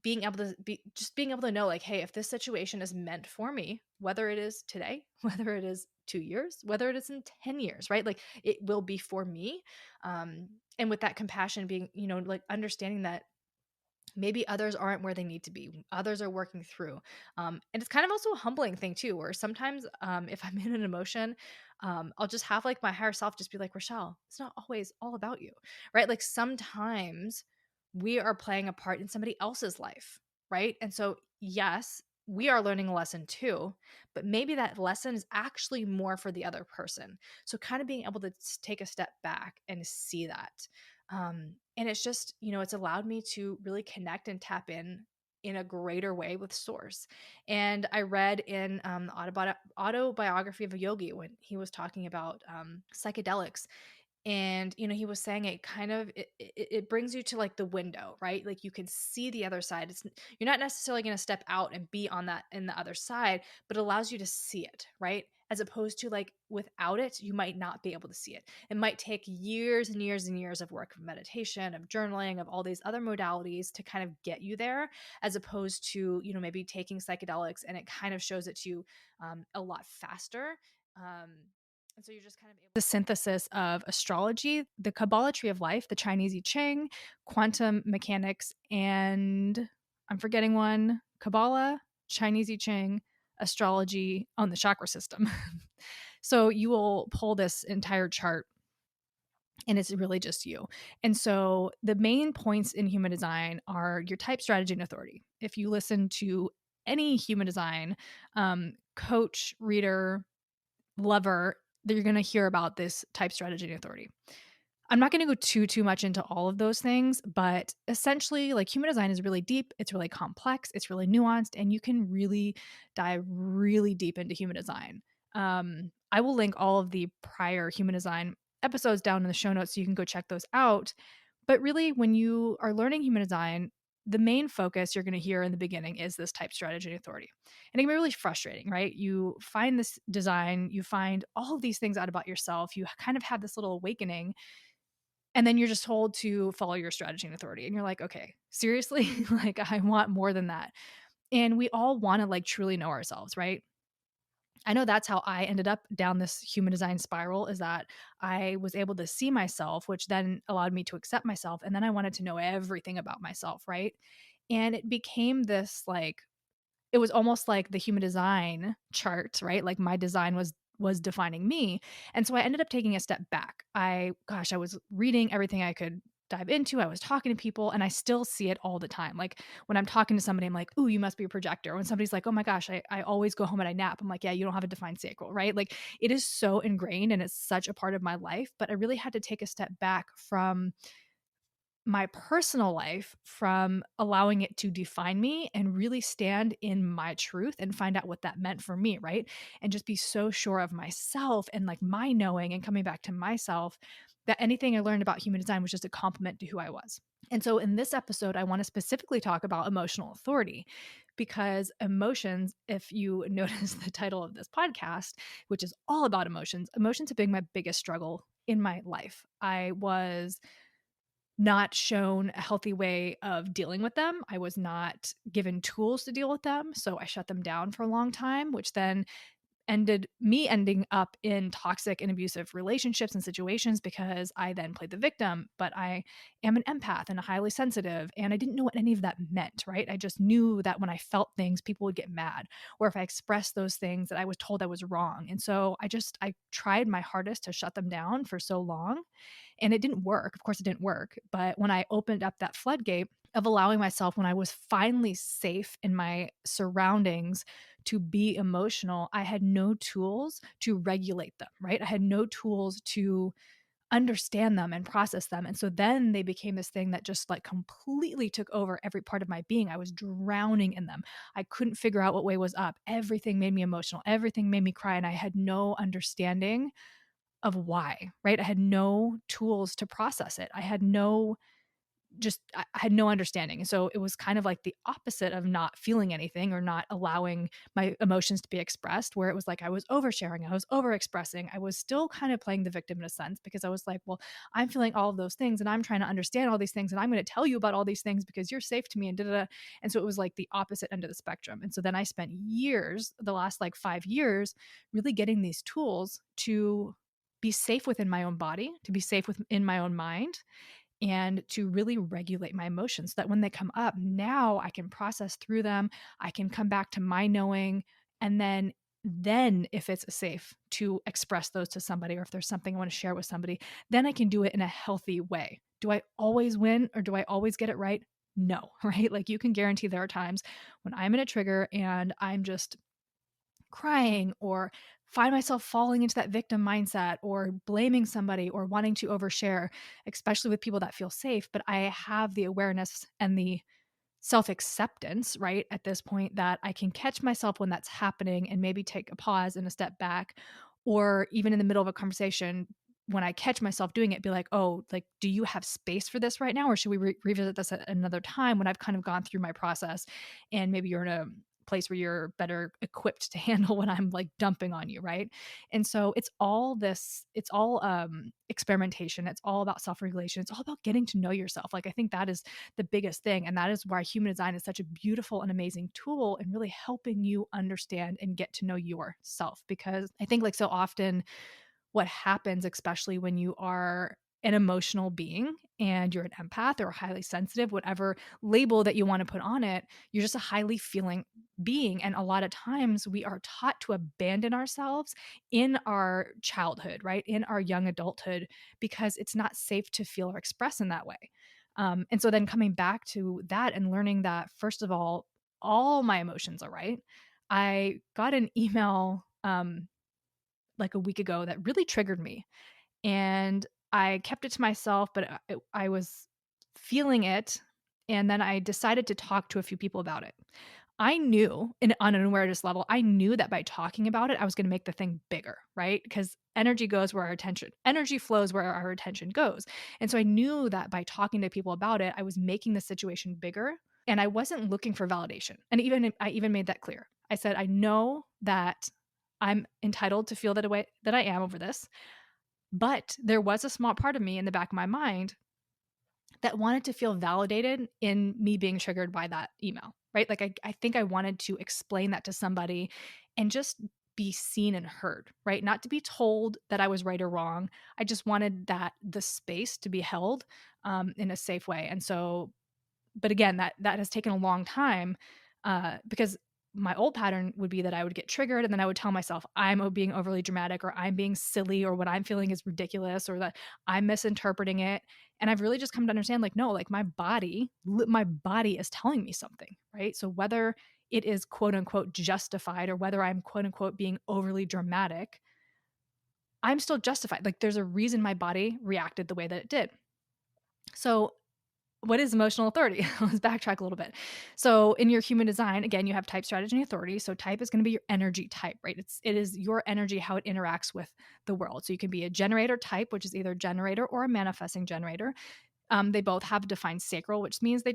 being able to know like, hey, if this situation is meant for me, whether it is today, whether it is 2 years, whether it is in 10 years, right? Like it will be for me. And with that compassion being, like understanding that maybe others aren't where they need to be. Others are working through. And it's kind of also a humbling thing too, where sometimes if I'm in an emotion, I'll just have like my higher self just be like, Rochelle, it's not always all about you, right? Like sometimes we are playing a part in somebody else's life, right? And so, yes, we are learning a lesson too, but maybe that lesson is actually more for the other person. So kind of being able to take a step back and see that. And it's just, it's allowed me to really connect and tap in a greater way with source. And I read in the autobiography of a yogi when he was talking about psychedelics, and he was saying it kind of it brings you to like the window, right? Like you can see the other side. You're not necessarily going to step out and be on that in the other side, but it allows you to see it, right? As opposed to like without it, you might not be able to see it. It might take years and years and years of work, of meditation, of journaling, of all these other modalities to kind of get you there, as opposed to maybe taking psychedelics and it kind of shows it to you a lot faster. And so you're just kind of able the synthesis of astrology, the Kabbalah tree of life, the Chinese I Ching, quantum mechanics, and I'm forgetting one: Kabbalah, Chinese I Ching, astrology on the chakra system. So you will pull this entire chart and it's really just you. And so the main points in human design are your type, strategy, and authority. If you listen to any human design coach, reader, lover, that you're going to hear about this type, strategy, and authority. I'm not going to go too much into all of those things, but essentially like human design is really deep. It's really complex. It's really nuanced, and you can really dive really deep into human design. I will link all of the prior human design episodes down in the show notes so you can go check those out. But really, when you are learning human design, the main focus you're going to hear in the beginning is this type, strategy, and authority. And it can be really frustrating, right? You find this design, you find all of these things out about yourself, you kind of have this little awakening, and then you're just told to follow your strategy and authority. And you're like, okay, seriously? Like, I want more than that. And we all want to like truly know ourselves, right? I know that's how I ended up down this human design spiral, is that I was able to see myself, which then allowed me to accept myself. And then I wanted to know everything about myself, right? And it became this like, it was almost like the human design chart, right? Like my design was defining me. And so I ended up taking a step back. I was reading everything I could dive into. I was talking to people, and I still see it all the time. Like when I'm talking to somebody, I'm like, ooh, you must be a projector. When somebody's like, oh my gosh, I always go home and I nap. I'm like, yeah, you don't have a defined sacral, right? Like it is so ingrained and it's such a part of my life. But I really had to take a step back from my personal life, from allowing it to define me, and really stand in my truth and find out what that meant for me, right? And just be so sure of myself and like my knowing and coming back to myself, that anything I learned about human design was just a compliment to who I was. And so in this episode, I want to specifically talk about emotional authority, because emotions, if you notice the title of this podcast, which is all about emotions have been my biggest struggle in my life. I was not shown a healthy way of dealing with them. I was not given tools to deal with them. So I shut them down for a long time, which then ending up in toxic and abusive relationships and situations, because I then played the victim. But I am an empath and a highly sensitive, and I didn't know what any of that meant, right? I just knew that when I felt things, people would get mad, or if I expressed those things, that I was told I was wrong. And so I tried my hardest to shut them down for so long, and it didn't work. Of course it didn't work. But when I opened up that floodgate of allowing myself, when I was finally safe in my surroundings to be emotional, I had no tools to regulate them, right? I had no tools to understand them and process them. And so then they became this thing that just like completely took over every part of my being. I was drowning in them. I couldn't figure out what way was up. Everything made me emotional. Everything made me cry. And I had no understanding of why, right? I had no tools to process it. I had no I had no understanding. And so it was kind of like the opposite of not feeling anything or not allowing my emotions to be expressed, where it was like I was oversharing, I was overexpressing. I was still kind of playing the victim in a sense, because I was like, well, I'm feeling all of those things and I'm trying to understand all these things and I'm going to tell you about all these things because you're safe to me and da da da. And so it was like the opposite end of the spectrum. And so then I spent years, the last like 5 years, really getting these tools to be safe within my own body, to be safe within my own mind, and to really regulate my emotions so that when they come up, now I can process through them. I can come back to my knowing. And then if it's safe to express those to somebody, or if there's something I want to share with somebody, then I can do it in a healthy way. Do I always win, or do I always get it right? No, right? Like, you can guarantee there are times when I'm in a trigger and I'm just crying, or find myself falling into that victim mindset, or blaming somebody, or wanting to overshare, especially with people that feel safe. But I have the awareness and the self-acceptance, right, at this point, that I can catch myself when that's happening and maybe take a pause and a step back, or even in the middle of a conversation, when I catch myself doing it, be like, oh, like, do you have space for this right now? Or should we revisit this at another time when I've kind of gone through my process and maybe you're in a place where you're better equipped to handle when I'm like dumping on you, right? And so it's all experimentation. It's all about self-regulation. It's all about getting to know yourself. Like, I think that is the biggest thing. And that is why human design is such a beautiful and amazing tool in really helping you understand and get to know yourself. Because I think, like, so often what happens, especially when you are an emotional being and you're an empath or highly sensitive, whatever label that you want to put on it, you're just a highly feeling being. And a lot of times we are taught to abandon ourselves in our childhood, right? In our young adulthood, because it's not safe to feel or express in that way. And so then coming back to that and learning that, first of all my emotions are right. I got an email like a week ago that really triggered me. And I kept it to myself, but I was feeling it. And then I decided to talk to a few people about it. I knew on an awareness level, I knew that by talking about it, I was going to make the thing bigger, right? Because energy flows where our attention goes. And so I knew that by talking to people about it, I was making the situation bigger, and I wasn't looking for validation. And I even made that clear. I said, I know that I'm entitled to feel that way that I am over this. But there was a small part of me in the back of my mind that wanted to feel validated in me being triggered by that email, right? Like, I think I wanted to explain that to somebody and just be seen and heard, right? Not to be told that I was right or wrong. I just wanted the space to be held in a safe way. And so, but again, that has taken a long time because my old pattern would be that I would get triggered and then I would tell myself I'm being overly dramatic, or I'm being silly, or what I'm feeling is ridiculous, or that I'm misinterpreting it. And I've really just come to understand, like, no, like, my body is telling me something, right? So whether it is quote unquote justified, or whether I'm quote unquote being overly dramatic, I'm still justified. Like, there's a reason my body reacted the way that it did. So what is emotional authority? Let's backtrack a little bit. So in your human design, again, you have type, strategy, and authority. So type is going to be your energy type, right? It is your energy, how it interacts with the world. So you can be a generator type, which is either generator or a manifesting generator. They both have defined sacral, which means they're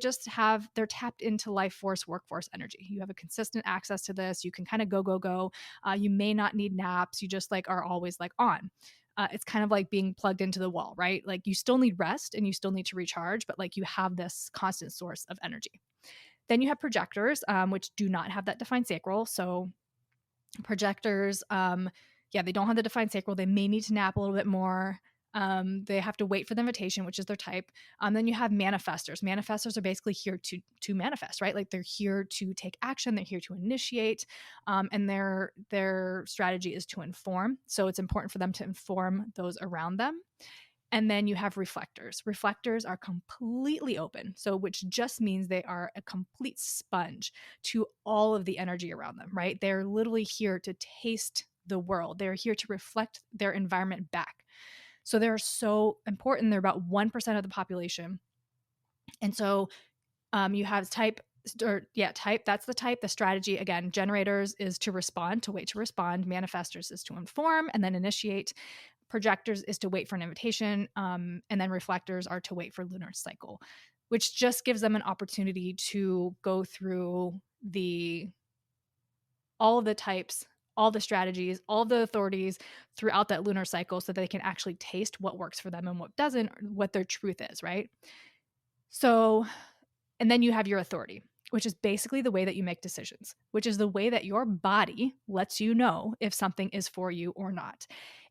tapped into life force, workforce energy. You have a consistent access to this. You can kind of go. You may not need naps. You just like are always like on. It's kind of like being plugged into the wall, right? Like, you still need rest and you still need to recharge, but like, you have this constant source of energy. Then you have projectors, which do not have that defined sacral. So projectors, they don't have the defined sacral. They may need to nap a little bit more. They have to wait for the invitation, which is their type. Then you have manifestors. Manifestors are basically here to manifest, right? Like, they're here to take action. They're here to initiate. And their strategy is to inform. So it's important for them to inform those around them. And then you have reflectors. Reflectors are completely open. So which just means they are a complete sponge to all of the energy around them, right? They're literally here to taste the world. They're here to reflect their environment back. So they're so important. They're about 1% of the population. And so you have type. That's the type. The strategy, again, generators is to respond, to wait to respond. Manifestors is to inform and then initiate. Projectors is to wait for an invitation. And then reflectors are to wait for lunar cycle. which just gives them an opportunity to go through all of the types, all the strategies, all the authorities throughout that lunar cycle so that they can actually taste what works for them and what doesn't, what their truth is, right? So, and then you have your authority, which is basically the way that you make decisions, which is the way that your body lets you know if something is for you or not.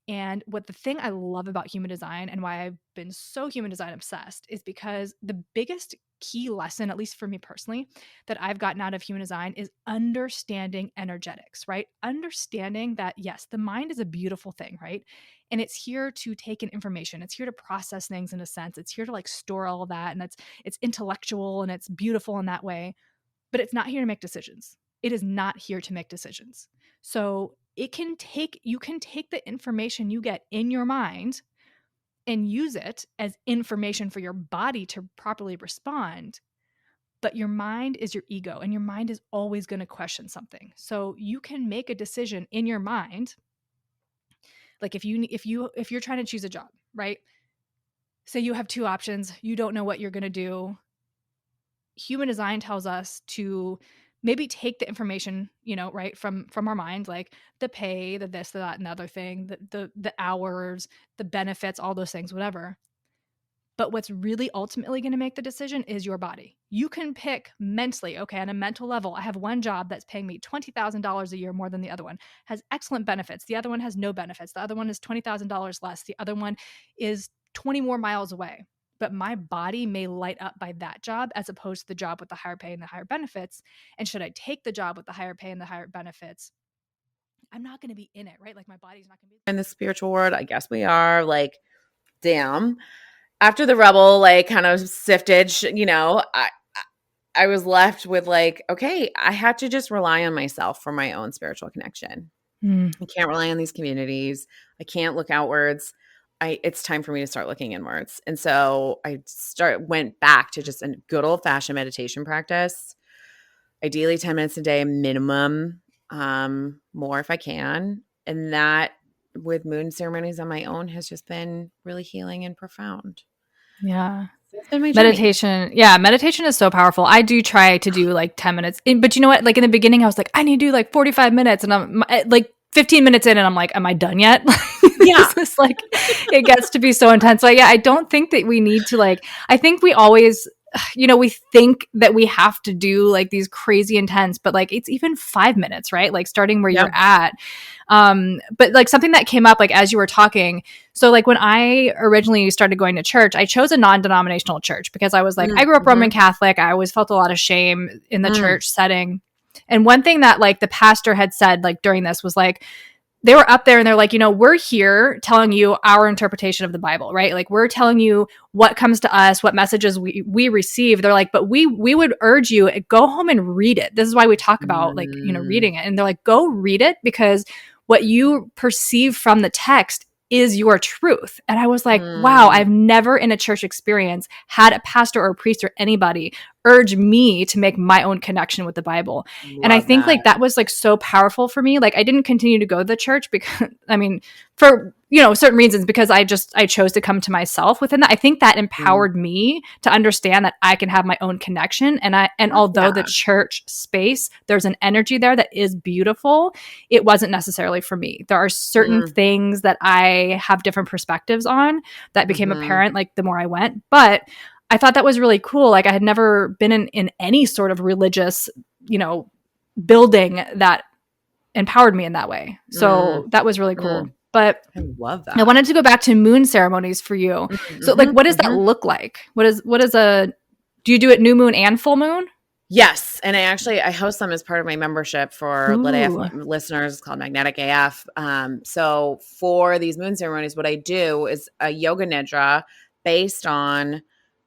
And the thing I love about human design and why I've been so human design obsessed is because the biggest key lesson, at least for me personally, that I've gotten out of human design is understanding energetics, right? Understanding that, yes, the mind is a beautiful thing, right? And it's here to take in information. It's here to process things in a sense. It's here to like store all of that. And it's intellectual and it's beautiful in that way, but it's not here to make decisions. It is not here to make decisions. So you can take the information you get in your mind and use it as information for your body to properly respond. But your mind is your ego, and your mind is always going to question something. So you can make a decision in your mind. Like if you're trying to choose a job, right? Say you have two options, you don't know what you're going to do. Human design tells us to maybe take the information, right, from our mind, like the pay, the this, the that, and the other thing, the hours, the benefits, all those things, whatever. But what's really ultimately going to make the decision is your body. You can pick mentally, okay, on a mental level, I have one job that's paying me $20,000 a year more than the other one, has excellent benefits. The other one has no benefits. The other one is $20,000 less. The other one is 20 more miles away. But my body may light up by that job as opposed to the job with the higher pay and the higher benefits. And should I take the job with the higher pay and the higher benefits, I'm not going to be in it, right? Like my body's not going to be in the spiritual world. I guess we are. Like, damn. After the rebel, like, kind of sifted, I was left with like, okay, I had to just rely on myself for my own spiritual connection. I can't rely on these communities. I can't look outwards. It's time for me to start looking inwards. And so I went back to just a good old fashioned meditation practice, ideally 10 minutes a day minimum, more if I can. And that with moon ceremonies on my own has just been really healing and profound. Yeah. It's been my meditation. journey. Yeah. Meditation is so powerful. I do try to do like 10 minutes, but you know what? Like in the beginning, I was like, I need to do like 45 minutes and I'm like 15 minutes in and I'm like, am I done yet? Yeah. It's like, it gets to be so intense. So yeah, I don't think that we need to I think we always, we think that we have to do like these crazy intense, but like it's even 5 minutes, right? Like starting where you're at. But like something that came up like as you were talking. So like when I originally started going to church, I chose a non-denominational church because I was like, I grew up Roman Catholic. I always felt a lot of shame in the church setting. And one thing that like the pastor had said like during this was like, they were up there and they're like, we're here telling you our interpretation of the Bible, right? Like we're telling you what comes to us, what messages we receive. They're like, but we would urge you, go home and read it. This is why we talk about like, reading it. And they're like, go read it because what you perceive from the text is your truth. And I was like, wow, I've never in a church experience had a pastor or a priest or anybody urge me to make my own connection with the Bible. And I think like that was like so powerful for me. Like I didn't continue to go to the church because for certain reasons, because I chose to come to myself within that. I think that empowered me to understand that I can have my own connection. And although the church space, there's an energy there that is beautiful, it wasn't necessarily for me. There are certain things that I have different perspectives on that became apparent like the more I went. But I thought that was really cool. Like I had never been in any sort of religious, building that empowered me in that way. So that was really cool. But I love that. I wanted to go back to moon ceremonies for you. So like, what does that look like? What is do you do it new moon and full moon? Yes. And I host them as part of my membership for Lit AF listeners. It's called Magnetic AF. So for these moon ceremonies, what I do is a yoga nidra based on,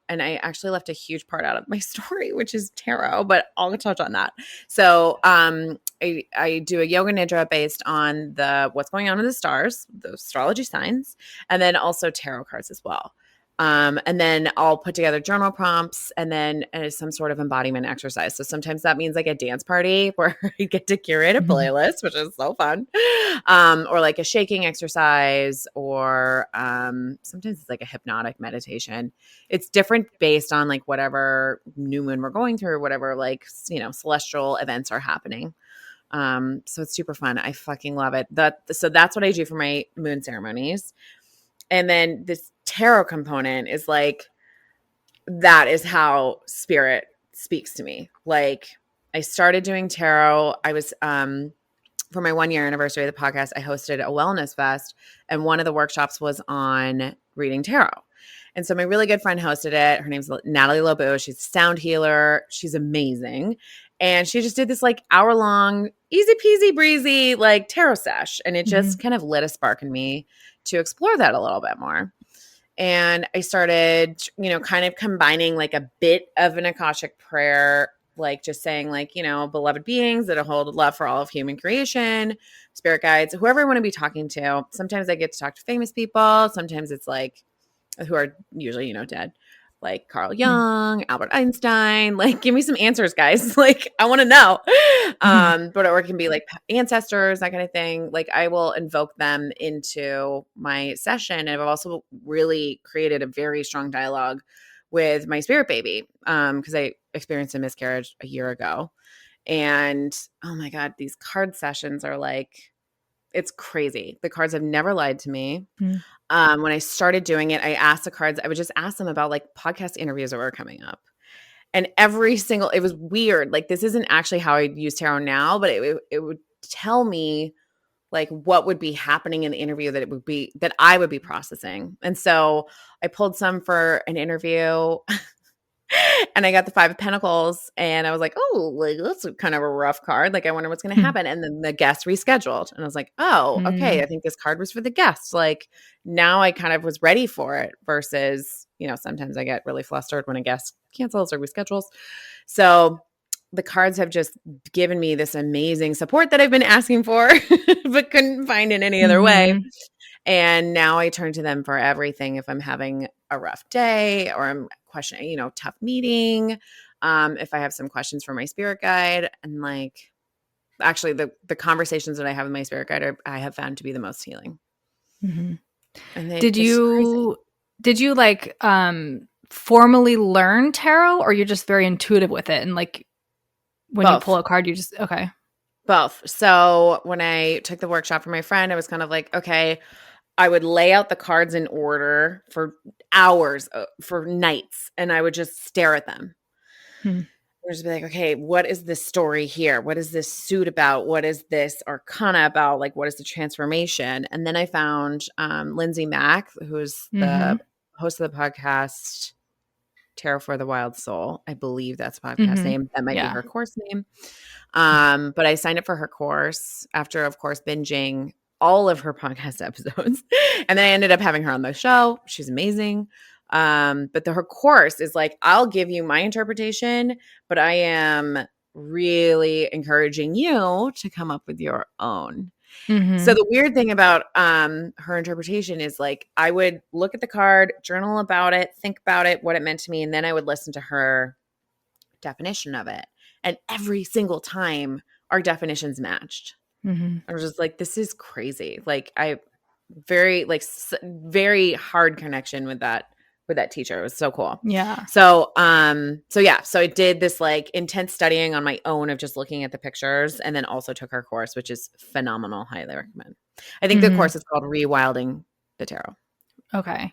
and I actually left a huge part out of my story, which is tarot, but I'll touch on that. So I do a yoga nidra based on what's going on in the stars, the astrology signs, and then also tarot cards as well. And then I'll put together journal prompts and then some sort of embodiment exercise. So sometimes that means like a dance party where I get to curate a playlist, which is so fun. Or like a shaking exercise, or sometimes it's like a hypnotic meditation. It's different based on like whatever new moon we're going through, whatever like, celestial events are happening. So it's super fun. I fucking love it. So that's what I do for my moon ceremonies. And then this tarot component is like, that is how spirit speaks to me. Like I started doing tarot. I was, for my 1 year anniversary of the podcast, I hosted a wellness fest, and one of the workshops was on reading tarot. And so my really good friend hosted it. Her name's Natalie Lobo. She's a sound healer. She's amazing. And she just did this like hour-long, easy peasy breezy like tarot sesh. And it just kind of lit a spark in me to explore that a little bit more. And I started, kind of combining like a bit of an Akashic prayer, like just saying like, beloved beings that hold love for all of human creation, spirit guides, whoever I want to be talking to. Sometimes I get to talk to famous people. Sometimes it's like, who are usually, dead, like Carl Jung, Albert Einstein. Like, give me some answers, guys. Like, I want to know. Or it can be like ancestors, that kind of thing. Like, I will invoke them into my session. And I've also really created a very strong dialogue with my spirit baby, because I experienced a miscarriage a year ago. And oh my God, these card sessions are like, it's crazy. The cards have never lied to me. When I started doing it, I asked the cards, I would just ask them about like podcast interviews that were coming up. And it was weird. Like, this isn't actually how I use tarot now, but it would tell me like what would be happening in the interview that I would be processing. And so I pulled some for an interview and I got the 5 of Pentacles, and I was like, oh, like that's kind of a rough card. Like, I wonder what's going to happen. And then the guest rescheduled, and I was like, oh, okay. I think this card was for the guest. Like, now I kind of was ready for it versus, sometimes I get really flustered when a guest cancels or reschedules. So the cards have just given me this amazing support that I've been asking for, but couldn't find in any other way. And now I turn to them for everything. If I'm having a rough day or I'm questioning, tough meeting, if I have some questions for my spirit guide, and like, actually the conversations that I have with my spirit guide I have found to be the most healing. And Did you like formally learn tarot, or you're just very intuitive with it? And like when Both. You pull a card, you just, okay. Both. So when I took the workshop for my friend, I was kind of like, okay, I would lay out the cards in order for hours, for nights, and I would just stare at them. I'd just be like, okay, what is this story here? What is this suit about? What is this arcana about? Like, what is the transformation? And then I found Lindsay Mack, who's the host of the podcast Tarot for the Wild Soul. I believe that's the podcast name. That might be her course name. But I signed up for her course after, of course, binging all of her podcast episodes. And then I ended up having her on the show. She's amazing. But her course is like, I'll give you my interpretation, but I am really encouraging you to come up with your own. So the weird thing about her interpretation is like, I would look at the card, journal about it, think about it, what it meant to me, and then I would listen to her definition of it. And every single time our definitions matched. I was just like, this is crazy. Like, very hard connection with that teacher. It was so cool. Yeah. So I did this like intense studying on my own of just looking at the pictures, and then also took her course, which is phenomenal. Highly recommend. I think the course is called Rewilding the Tarot. Okay.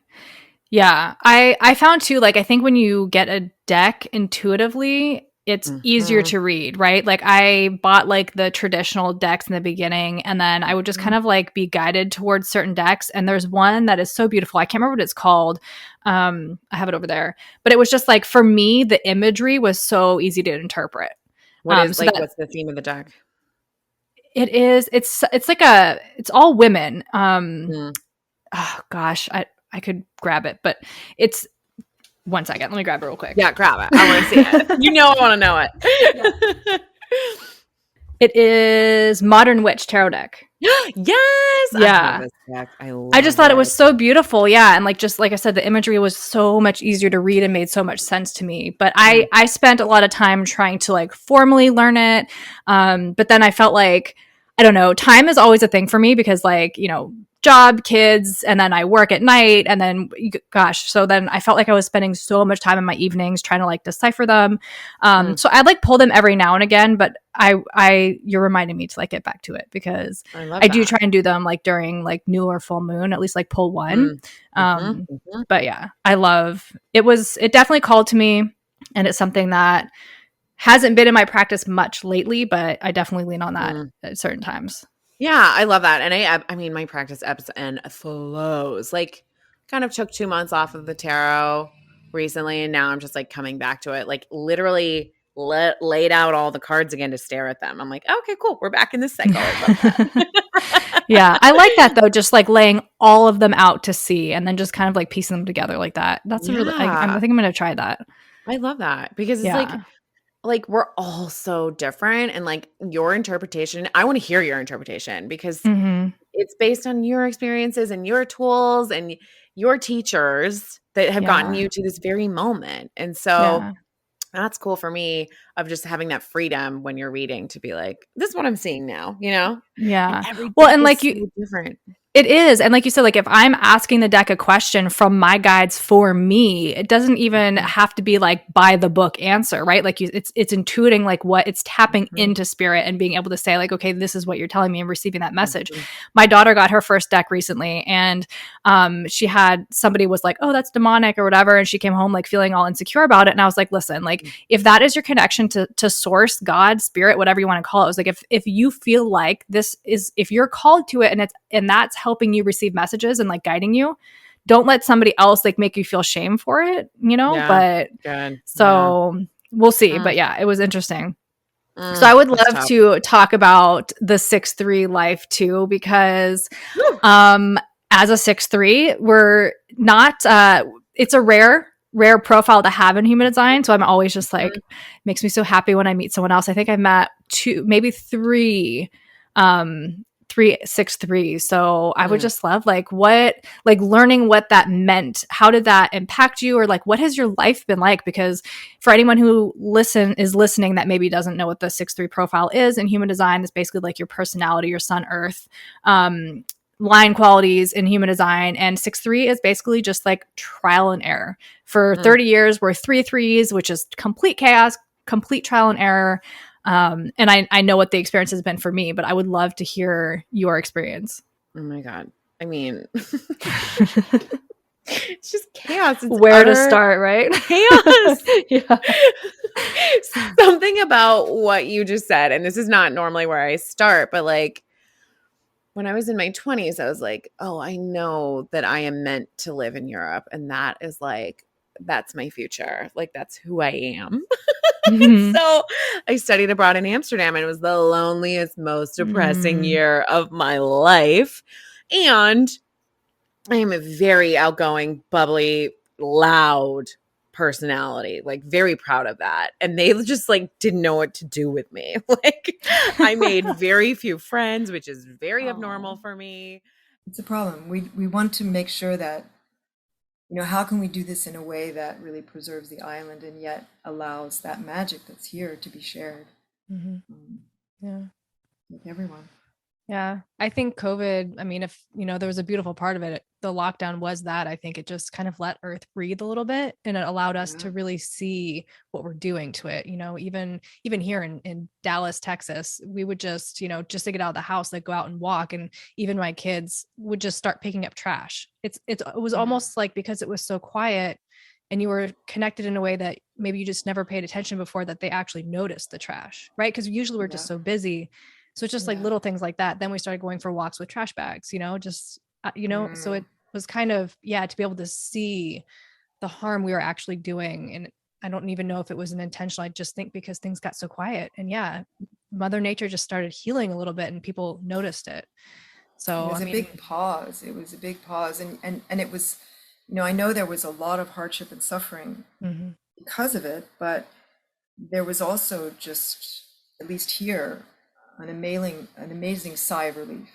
Yeah. I found too, like, I think when you get a deck intuitively, it's easier to read, right? Like, I bought like the traditional decks in the beginning, and then I would just kind of like be guided towards certain decks. And there's one that is so beautiful. I can't remember what it's called. I have it over there, but it was just like, for me, the imagery was so easy to interpret. What's the theme of the deck? It's all women. Oh gosh, I could grab it, but it's, one second. Let me grab it real quick. Yeah, grab it. I want to see it. I want to know it. It is Modern Witch Tarot Deck. Yes. I Yeah. have this book. I just thought it was so beautiful. Yeah. And like, just like I said, the imagery was so much easier to read and made so much sense to me. But I spent a lot of time trying to like formally learn it. But then I felt like, I don't know, time is always a thing for me because like, you know, job, kids, and then I work at night. And then, gosh, so then I felt like I was spending so much time in my evenings trying to like decipher them. So I'd like pull them every now and again, but you're reminding me to like get back to it because I do try and do them like during like new or full moon, at least like pull one. But yeah, it definitely called to me, and it's something that hasn't been in my practice much lately, but I definitely lean on that at certain times. Yeah, I love that. And I mean, my practice ebbs and flows. Like, kind of took 2 months off of the tarot recently, and now I'm just like coming back to it. Like, literally laid out all the cards again to stare at them. I'm like, okay, cool. We're back in this cycle. I love that. Yeah, I like that though. Just like laying all of them out to see, and then just kind of like piecing them together like that. That's I think I'm going to try that. I love that because it's like we're all so different, and like your interpretation, I want to hear your interpretation because it's based on your experiences and your tools and your teachers that have gotten you to this very moment. And so that's cool for me, of just having that freedom when you're reading to be like, this is what I'm seeing now, you know? Yeah. And well, and like so different. It is. And like you said, like if I'm asking the deck a question from my guides for me, it doesn't even have to be like by the book answer, right? Like it's intuiting like what it's tapping into spirit and being able to say like, okay, this is what you're telling me and receiving that message. My daughter got her first deck recently, and she had somebody was like, oh, that's demonic or whatever. And she came home like feeling all insecure about it. And I was like, listen, like if that is your connection to source, God, spirit, whatever you want to call it, I was like, if you feel like if you're called to it and that's helping you receive messages and like guiding you, don't let somebody else like make you feel shame for it, you know? But we'll see. But yeah, it was interesting. So I would love to talk about the 6-3 life too, because as a 6-3, we're not it's a rare profile to have in human design. So I'm always just like, makes me so happy when I meet someone else. I think I've met 2, maybe 3 6-3. So I would just love like learning what that meant. How did that impact you? Or like, what has your life been like? Because for anyone who is listening that maybe doesn't know what the 6-3 profile is in human design, it's basically like your personality, your sun, earth, line qualities in human design. And 6-3 is basically just like trial and error. For 30 years, we're 3 3s, which is complete chaos, complete trial and error. And I know what the experience has been for me, but I would love to hear your experience. Oh my God. I mean, it's just chaos. It's where to start, right? Chaos. Something about what you just said, and this is not normally where I start, but like when I was in my 20s, I was like, oh, I know that I am meant to live in Europe. And that is like, that's my future. Like, that's who I am. So I studied abroad in Amsterdam, and it was the loneliest, most depressing year of my life. And I am a very outgoing, bubbly, loud personality, like very proud of that. And they just like didn't know what to do with me. Like I made very few friends, which is very abnormal for me. It's a problem. We want to make sure that, you know, how can we do this in a way that really preserves the island and yet allows that magic that's here to be shared with everyone. Yeah. I think COVID, I mean, if, you know, there was a beautiful part of it, the lockdown was that I think it just kind of let Earth breathe a little bit, and it allowed us to really see what we're doing to it. You know, even here in Dallas, Texas, we would just, you know, just to get out of the house, like go out and walk. And even my kids would just start picking up trash. It was almost like, because it was so quiet and you were connected in a way that maybe you just never paid attention before, that they actually noticed the trash, right? Because usually we're just so busy. So it's just like little things like that. Then we started going for walks with trash bags, you know, just, you know, so it was kind of, to be able to see the harm we were actually doing. And I don't even know if it was an intentional, I just think because things got so quiet, and Mother Nature just started healing a little bit and people noticed it. So it was a big pause. It was a big pause. And it was, you know, I know there was a lot of hardship and suffering because of it, but there was also just, at least here, an amazing sigh of relief.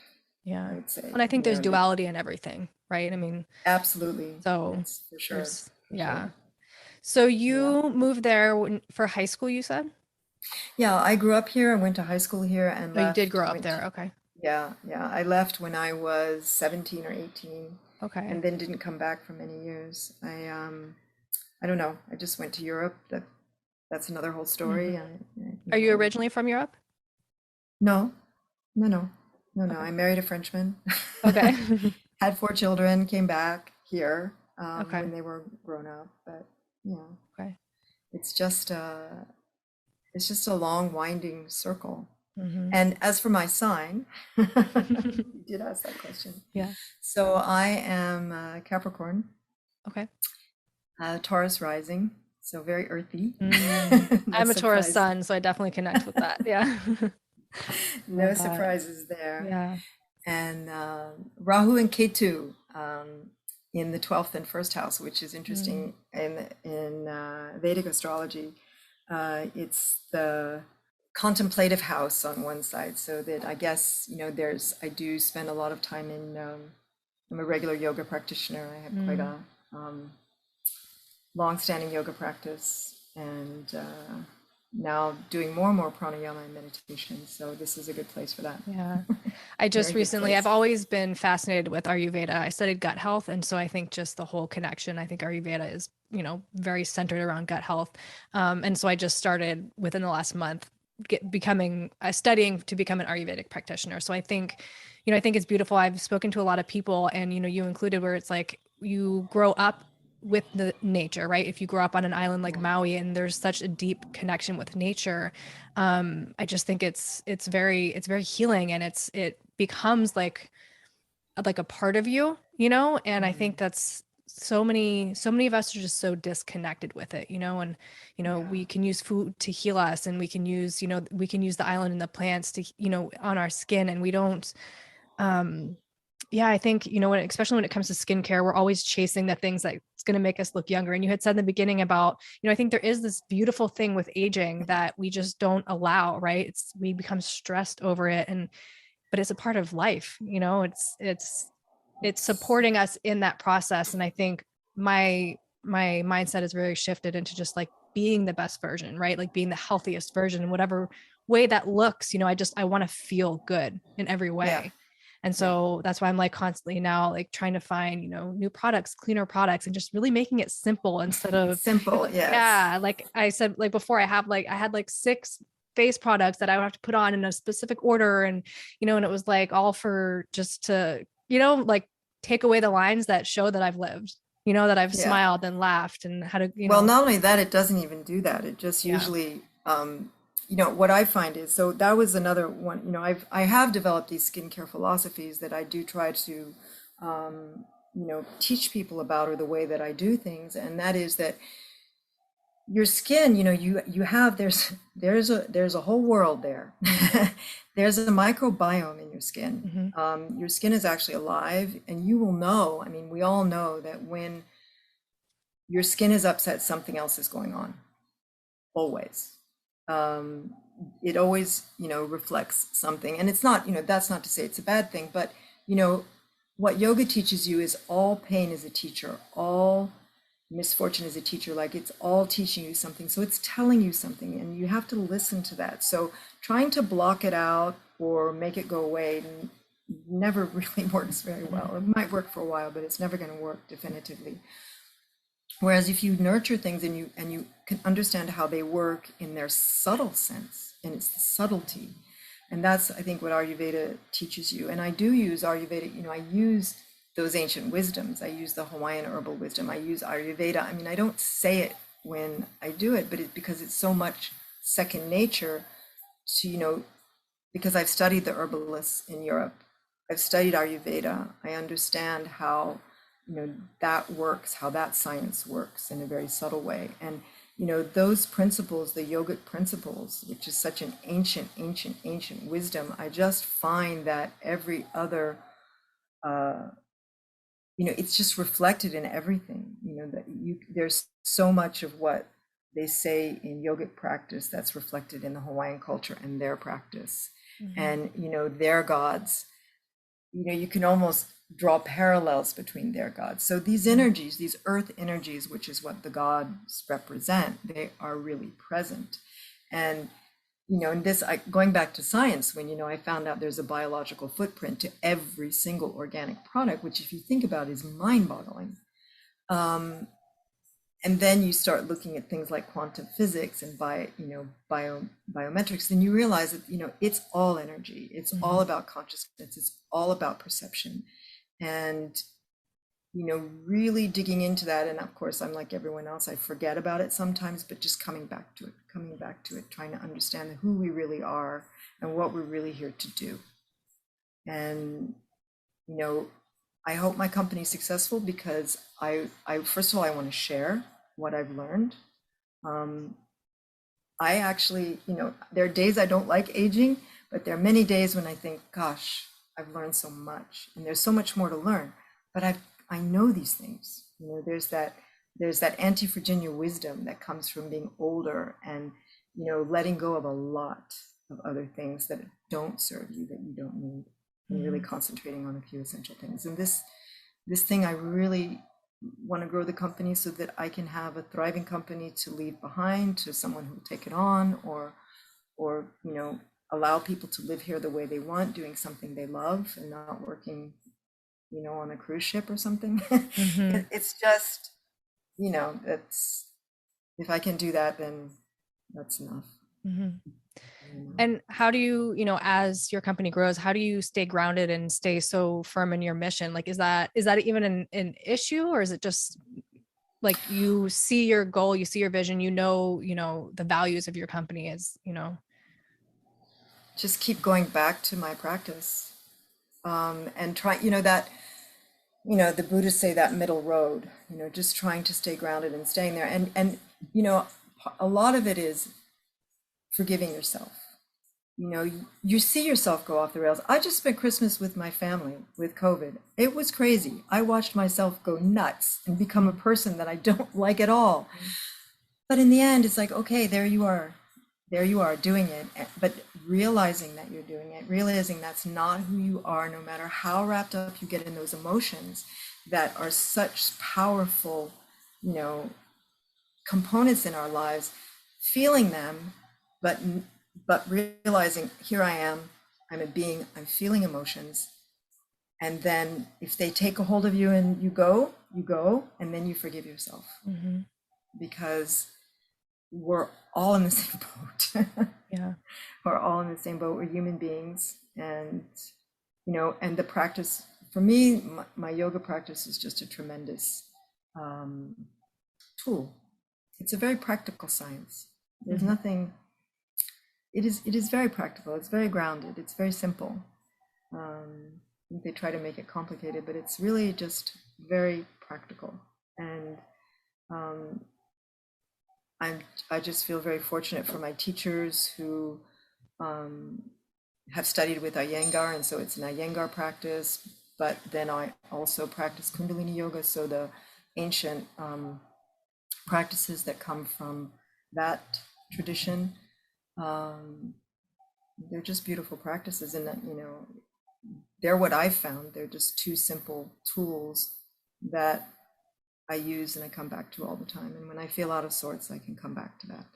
Yeah. I would say. And I think there's You know, duality in everything, right? I mean, absolutely. so That's for sure. yeah. Sure. So Yeah. you moved there for high school, you said? Yeah, I grew up here. I went to high school here and Oh, you did left. grow up there. Okay. Yeah, yeah. I left when I was 17 or 18 Okay. and then didn't come back for many years. I don't know. I just went to Europe. That's another whole story. Are you originally from Europe? No, no. I married a Frenchman. Okay. Had 4 children, came back here Okay. when they were grown up. But yeah, Okay. it's just a long winding circle. Mm-hmm. And as for my sign, you did ask that question. Yeah. So I am Capricorn. Okay. Taurus rising, so very earthy. I'm a Taurus surprise. sun, so I definitely connect with that. Yeah. No Love that. surprises there. Yeah. And Rahu and Ketu in the 12th and first house, which is interesting in Vedic astrology. It's the contemplative house on one side, so that I guess, you know, I do spend a lot of time in, I'm a regular yoga practitioner. I have quite a long-standing yoga practice, and now doing more and more pranayama and meditation. So this is a good place for that. Yeah. I just recently, I've always been fascinated with Ayurveda. I studied gut health. And so I think just the whole connection, I think Ayurveda is, you know, very centered around gut health. And so I just started within the last month studying to become an Ayurvedic practitioner. So I think, you know, I think it's beautiful. I've spoken to a lot of people, and, you know, you included, where it's like you grow up with the nature, right? If you grow up on an island like Maui and there's such a deep connection with nature, I just think it's very healing, and it becomes like a part of you, you know? And I think that's so many of us are just so disconnected with it, you know? And, you know, we can use food to heal us, and we can use the island and the plants to, you know, on our skin, and we don't, yeah, I think, you know, especially when it comes to skincare, we're always chasing the things that's going to make us look younger. And you had said in the beginning about, you know, I think there is this beautiful thing with aging that we just don't allow, right? We become stressed over it, but it's a part of life, you know. It's supporting us in that process. And I think my mindset is very shifted into just like being the best version, right? Like being the healthiest version in whatever way that looks, you know. I want to feel good in every way. Yeah. And so that's why I'm like constantly now like trying to find, you know, new products, cleaner products, and just really making it simple instead of simple. Yes. Yeah. Like I said, like before, I had like 6 face products that I would have to put on in a specific order. And, you know, and it was like all for just to, you know, like take away the lines that show that I've lived, you know, that I've smiled and laughed and had a, you know. Well, not only that, it doesn't even do that. It just usually, you know, what I find is, so that was another one, you know, I have developed these skincare philosophies that I do try to, you know, teach people about, or the way that I do things. And that is that your skin, you know, you have, there's a whole world there. There's a microbiome in your skin. Your skin is actually alive, and you will know, I mean, we all know that when your skin is upset, something else is going on, always. It always, you know, reflects something. And it's not, you know, that's not to say it's a bad thing, but, you know, what yoga teaches you is all pain is a teacher, all misfortune is a teacher. Like, it's all teaching you something. So it's telling you something, and you have to listen to that. So trying to block it out or make it go away never really works very well. It might work for a while, but it's never going to work definitively. Whereas if you nurture things and you can understand how they work in their subtle sense, and it's the subtlety, and that's, I think, what Ayurveda teaches you. And I do use Ayurveda, you know, I use those ancient wisdoms. I use the Hawaiian herbal wisdom. I use Ayurveda. I mean, I don't say it when I do it, but it's because it's so much second nature to, you know, because I've studied the herbalists in Europe. I've studied Ayurveda. I understand how, you know, that works, how that science works in a very subtle way. And, you know, those principles, the yogic principles, which is such an ancient wisdom, I just find that every other, you know, it's just reflected in everything, you know, that there's so much of what they say in yogic practice that's reflected in the Hawaiian culture and their practice. And, you know, their gods you can almost draw parallels between their gods. So these energies, these earth energies, which is what the gods represent, they are really present. And, in this, going back to science, when, I found out there's a biological footprint to every single organic product, which if you think about is mind-boggling. And then you start looking at things like quantum physics and biometrics, and you realize that, it's all energy. It's all about consciousness. It's all about perception. And, really digging into that. And of course, I'm like everyone else, I forget about it sometimes, but just coming back to it, trying to understand who we really are and what we're really here to do. And, I hope my company's successful because I first of all, I want to share what I've learned. I actually, there are days I don't like aging, but there are many days when I think, gosh, I've learned so much and there's so much more to learn, but I know these things. There's that Auntie Virginia wisdom that comes from being older and, letting go of a lot of other things that don't serve you, that you don't need, and really concentrating on a few essential things. And this thing, I really want to grow the company so that I can have a thriving company to leave behind to someone who will take it on, or allow people to live here the way they want, doing something they love and not working, on a cruise ship or something. It's just, that's, if I can do that, then that's enough. And how do you, as your company grows, how do you stay grounded and stay so firm in your mission? Like, is that even an issue, or is it just like you see your goal, you see your vision, the values of your company is, just keep going back to my practice, and try, that, the Buddhists say that middle road, just trying to stay grounded and staying there. And, a lot of it is forgiving yourself. You see yourself go off the rails. I just spent Christmas with my family with COVID. It was crazy. I watched myself go nuts and become a person that I don't like at all. But in the end, it's like, okay, there you are doing it. But realizing that you're doing it, realizing that's not who you are, no matter how wrapped up you get in those emotions that are such powerful, components in our lives, feeling them, but realizing, here I am, I'm a being, I'm feeling emotions. And then if they take a hold of you and you go, and then you forgive yourself. Because we're all in the same boat. Yeah. We're all in the same boat. We're human beings. And, and the practice, for me, my yoga practice is just a tremendous tool. It's a very practical science. There's nothing, it is very practical. It's very grounded. It's very simple. I think they try to make it complicated, but it's really just very practical. And I just feel very fortunate for my teachers who have studied with Iyengar, and so it's an Iyengar practice, but then I also practice Kundalini Yoga, so the ancient practices that come from that tradition, they're just beautiful practices, and they're what I've found. They're just two simple tools that I use and I come back to all the time. And when I feel out of sorts, I can come back to that.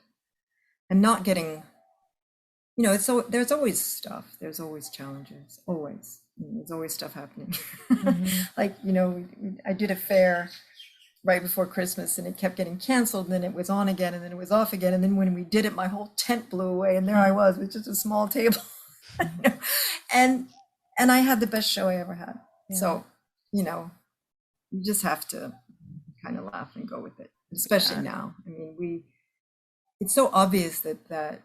And not getting, there's always stuff. There's always challenges, always. There's always stuff happening. Like, I did a fair right before Christmas and it kept getting canceled, and then it was on again, and then it was off again. And then when we did it, my whole tent blew away, and there I was with just a small table. And I had the best show I ever had. Yeah. So, you just have to kind of laugh and go with it, especially now. I mean, it's so obvious that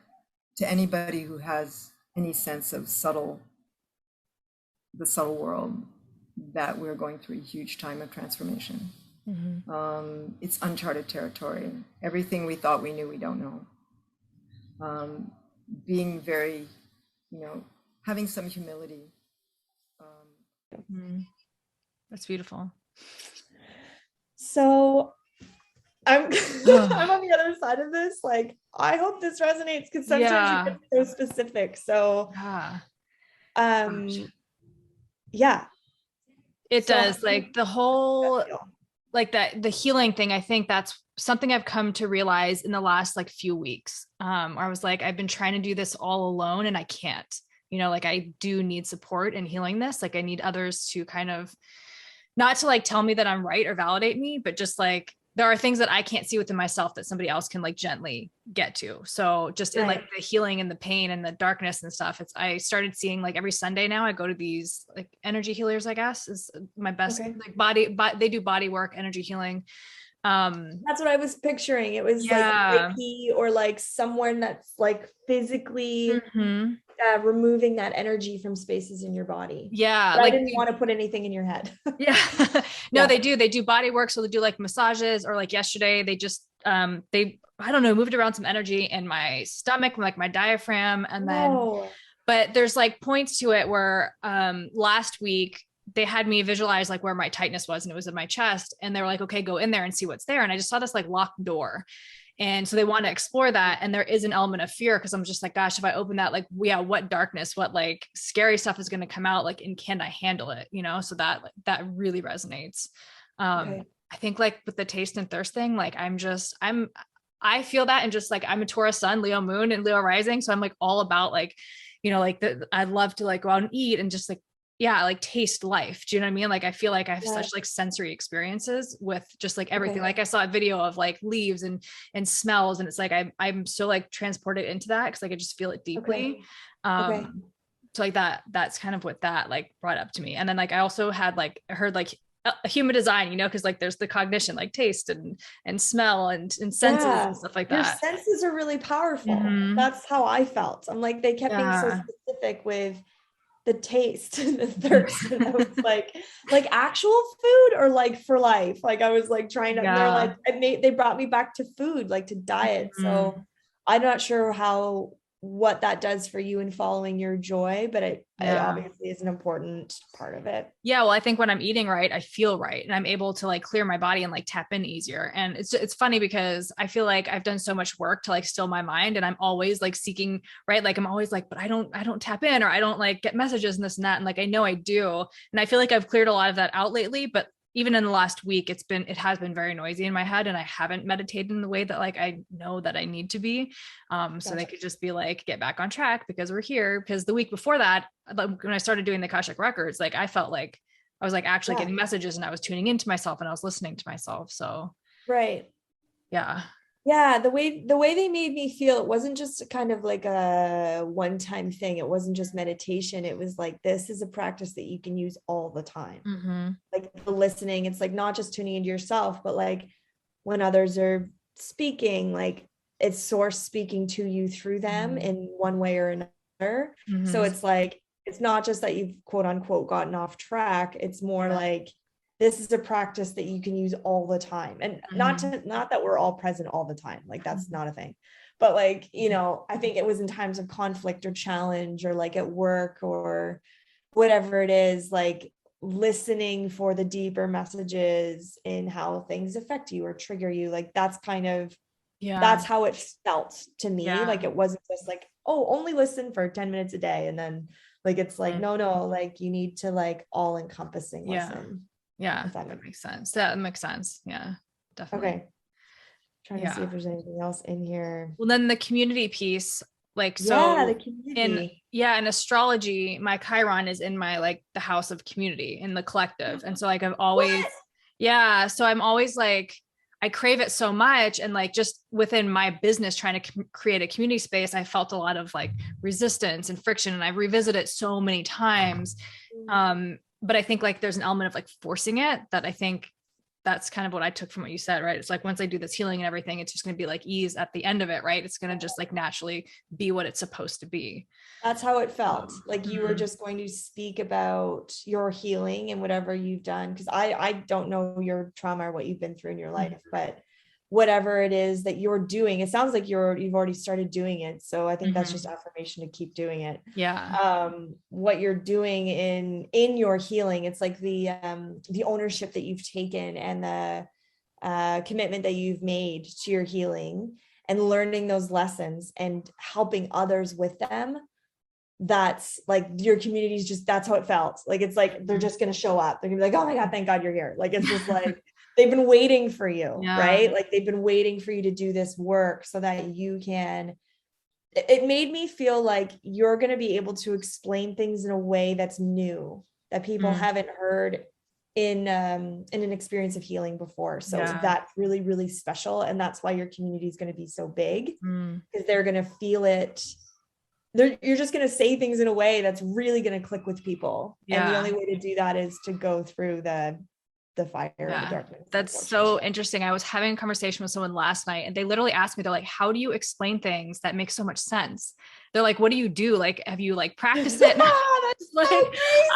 to anybody who has any sense of the subtle world, that we're going through a huge time of transformation. It's uncharted territory. Everything we thought we knew, we don't know. Being very, having some humility. That's beautiful. So I'm I'm on the other side of this. Like, I hope this resonates, because sometimes you get so specific. So yeah, It So does. how do you- Like the whole, feel? like the healing thing, I think that's something I've come to realize in the last like few weeks. Where I was like, I've been trying to do this all alone and I can't, like I do need support in healing this. Like I need others to kind of, not to like tell me that I'm right or validate me, but just like there are things that I can't see within myself that somebody else can like gently get to. So just in like Right. the healing and the pain and the darkness and stuff, I started seeing like every Sunday now I go to these like energy healers, I guess is my best Okay. like they do body work, energy healing. That's what I was picturing. It was Yeah. like Reiki or like someone that's like physically Mhm. removing that energy from spaces in your body. Yeah. But I Like didn't want to put anything in your head. yeah. No, Yeah. they do body work. So they do like massages, or like yesterday, they just, I don't know, moved around some energy in my stomach, like my diaphragm. And then, Oh, but there's like points to it where, last week they had me visualize like where my tightness was, and it was in my chest. And they were like, okay, go in there and see what's there. And I just saw this like locked door. And so they want to explore that. And there is an element of fear because I'm just like, gosh, if I open that, like, yeah, what darkness, what like scary stuff is going to come out? Like, and can I handle it? So that really resonates. okay. I think like with the taste and thirst thing, like I feel that. And just like, I'm a Taurus sun, Leo moon and Leo rising. So I'm like all about like, like I'd love to like go out and eat and just like, yeah, like taste life. Do you know what I mean? Like, I feel like I have Yeah. such like sensory experiences with just like everything. Okay. Like I saw a video of like leaves and smells, and it's like, I'm so like transported into that. Cause like, I just feel it deeply. Okay. So like that's kind of what that like brought up to me. And then like, I also had like heard like a human design, cause like there's the cognition, like taste and smell and senses Yeah. and stuff like Your that. senses are really powerful. Mhm. That's how I felt. I'm like, they kept being so Yeah. specific with the taste and the thirst. And I was like actual food or like for life. Like I was like trying to, they're Yeah. like, they brought me back to food, like to diet. So I'm not sure what that does for you in following your joy, but it obviously is an important part of it. Yeah. Well, I think when I'm eating right, I feel right. And I'm able to like clear my body and like tap in easier. And it's funny because I feel like I've done so much work to like still my mind, and I'm always like seeking, right? Like I'm always like, but I don't tap in, or I don't like get messages and this and that. And like, I know I do. And I feel like I've cleared a lot of that out lately, but even in the last week, it has been very noisy in my head, and I haven't meditated in the way that like I know that I need to be. So they could just be like, get back on track because we're here. Because the week before that, when I started doing the Akashic records, like I felt like I was like actually getting messages, and I was tuning into myself and I was listening to myself. So Right. yeah. Yeah, the way they made me feel, it wasn't just kind of like a one-time thing. It wasn't just meditation. It was like, this is a practice that you can use all the time. Mm-hmm. Like the listening, it's like not just tuning into yourself, but like when others are speaking, like it's source speaking to you through them in one way or another. So it's like, it's not just that you've quote unquote gotten off track. It's more like, this is a practice that you can use all the time. And not that we're all present all the time. Like that's not a thing. But like, I think it was in times of conflict or challenge or like at work or whatever it is, like listening for the deeper messages in how things affect you or trigger you. Like that's kind of, that's how it felt to me. Like it wasn't just like, oh, only listen for 10 minutes a day. And then like, it's like, no, like you need to like all encompassing listen. Yeah, that makes sense. That makes sense. Yeah, definitely. Okay. Trying to see if there's anything else in here. Well, then the community piece, like, so the community. in astrology, my Chiron is in my, like the house of community in the collective. And so like, I've always, so I'm always like, I crave it so much. And like, just within my business, trying to create a community space, I felt a lot of like resistance and friction, and I've revisited it so many times. But I think like there's an element of like forcing it, that I think that's kind of what I took from what you said, right? It's like, once I do this healing and everything, it's just going to be like ease at the end of it, right? It's going to just like naturally be what it's supposed to be. That's how it felt. Like you were just going to speak about your healing and whatever you've done. Cause I don't know your trauma or what you've been through in your life, but whatever it is that you're doing, it sounds like you've already started doing it. So I think that's just affirmation to keep doing it. Yeah. What you're doing in your healing, it's like the ownership that you've taken and the commitment that you've made to your healing and learning those lessons and helping others with them. that's like your community's just, that's how it felt. Like, it's like, they're just going to show up. They're gonna be like, oh my God, thank God you're here. Like, it's just like, they've been waiting for you, right? Like, they've been waiting for you to do this work so that you can, it made me feel like you're going to be able to explain things in a way that's new, that people haven't heard in an experience of healing before. So that's really, really special. And that's why your community is going to be so big, because they're going to feel it. You're just going to say things in a way that's really going to click with people. And the only way to do that is to go through the fire and the darkness. That's so interesting. I was having a conversation with someone last night, and they literally asked me, they're like, how do you explain things that make so much sense? They're like, what do you do? Like, have you like practiced it? I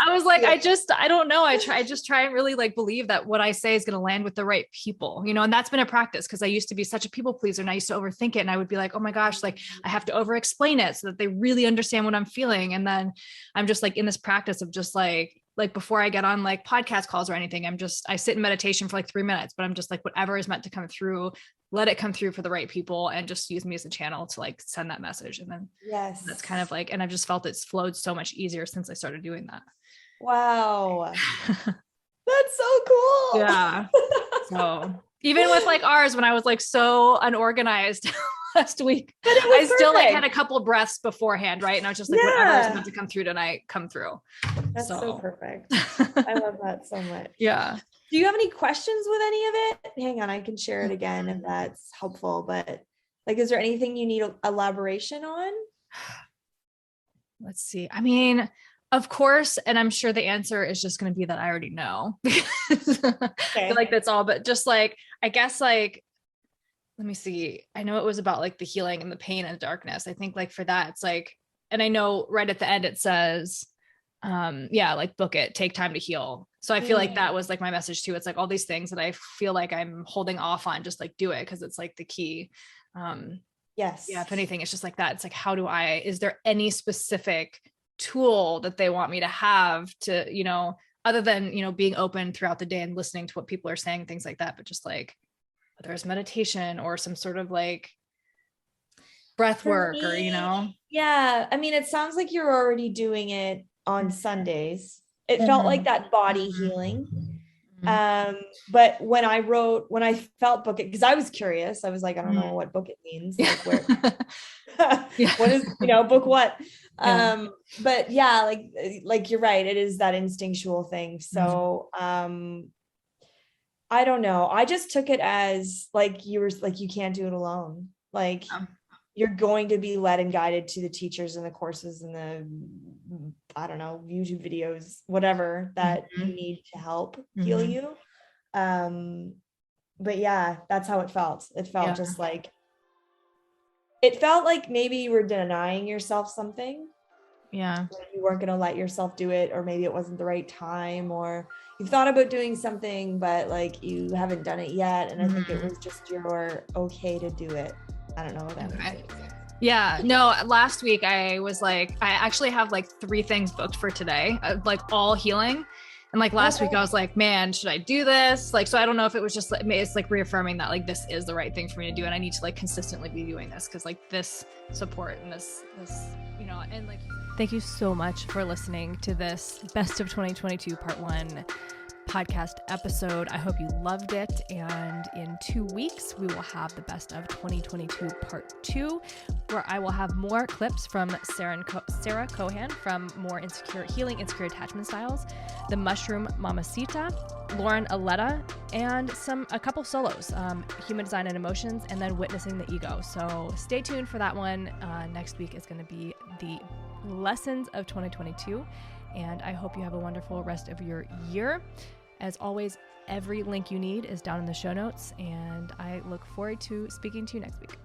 was like, I don't know. I just try and really like believe that what I say is going to land with the right people, you know, and that's been a practice, because I used to be such a people pleaser, and I used to overthink it. And I would be like, oh my gosh, like I have to over explain it so that they really understand what I'm feeling. And then I'm just like in this practice of just like before I get on like podcast calls or anything, I sit in meditation for like 3 minutes, but I'm just like, whatever is meant to come through, let it come through for the right people, and just use me as a channel to like send that message. And then that's kind of like, and I've just felt it's flowed so much easier since I started doing that. Wow. That's so cool. Yeah. So even with like ours, when I was like so unorganized last week, I still like had a couple of breaths beforehand. Right. And I was just like, whatever is meant to come through tonight, come through. That's so perfect. I love that so much. Yeah. Do you have any questions with any of it? Hang on, I can share it again if that's helpful. But like, is there anything you need elaboration on? Let's see. I mean, of course, and I'm sure the answer is just going to be that I already know. I feel like that's all, but just like, I guess like, let me see. I know it was about like the healing and the pain and the darkness. I think like for that, it's like, and I know right at the end it says, like book it, take time to heal. So I feel like that was like my message too. It's like all these things that I feel like I'm holding off on, just like do it, because it's like the key. Yes. Yeah. If anything, it's just like that. It's like, is there any specific tool that they want me to have to, you know, other than, you know, being open throughout the day and listening to what people are saying, things like that, but just like whether it's meditation or some sort of like breath work or, you know. Yeah. I mean, it sounds like you're already doing it on Sundays. It felt like that body healing. But when I felt book it, because I was curious, I was like, I don't know what book it means. Like where, what is, you know, book what? But yeah, like you're right. It is that instinctual thing. So, I don't know. I just took it as like, you can't do it alone. Like you're going to be led and guided to the teachers and the courses and the, I don't know, YouTube videos, whatever that you need to help heal you. But yeah, that's how it felt. It felt just like, it felt like maybe you were denying yourself something. Yeah. You weren't going to let yourself do it, or maybe it wasn't the right time, or you thought about doing something, but like you haven't done it yet. And I think it was just you're okay to do it. I don't know what that means. Yeah, no, last week I was like, I actually have like 3 things booked for today, like all healing. And like last week I was like, man, should I do this? Like, so I don't know if it was just like, it's like reaffirming that like, this is the right thing for me to do. And I need to like consistently be doing this, because like this support and this, you know, and like. Thank you so much for listening to this Best of 2022 Part 1 podcast episode. I hope you loved it. And in 2 weeks, we will have the Best of 2022 Part 2, where I will have more clips from Sarah Cohan from More Healing Insecure Attachment Styles, the Mushroom Mamacita, Lauren Aletta, and a couple solos, Human Design and Emotions, and then Witnessing the Ego. So stay tuned for that one. Next week is going to be the lessons of 2022. And I hope you have a wonderful rest of your year. As always, every link you need is down in the show notes, and I look forward to speaking to you next week.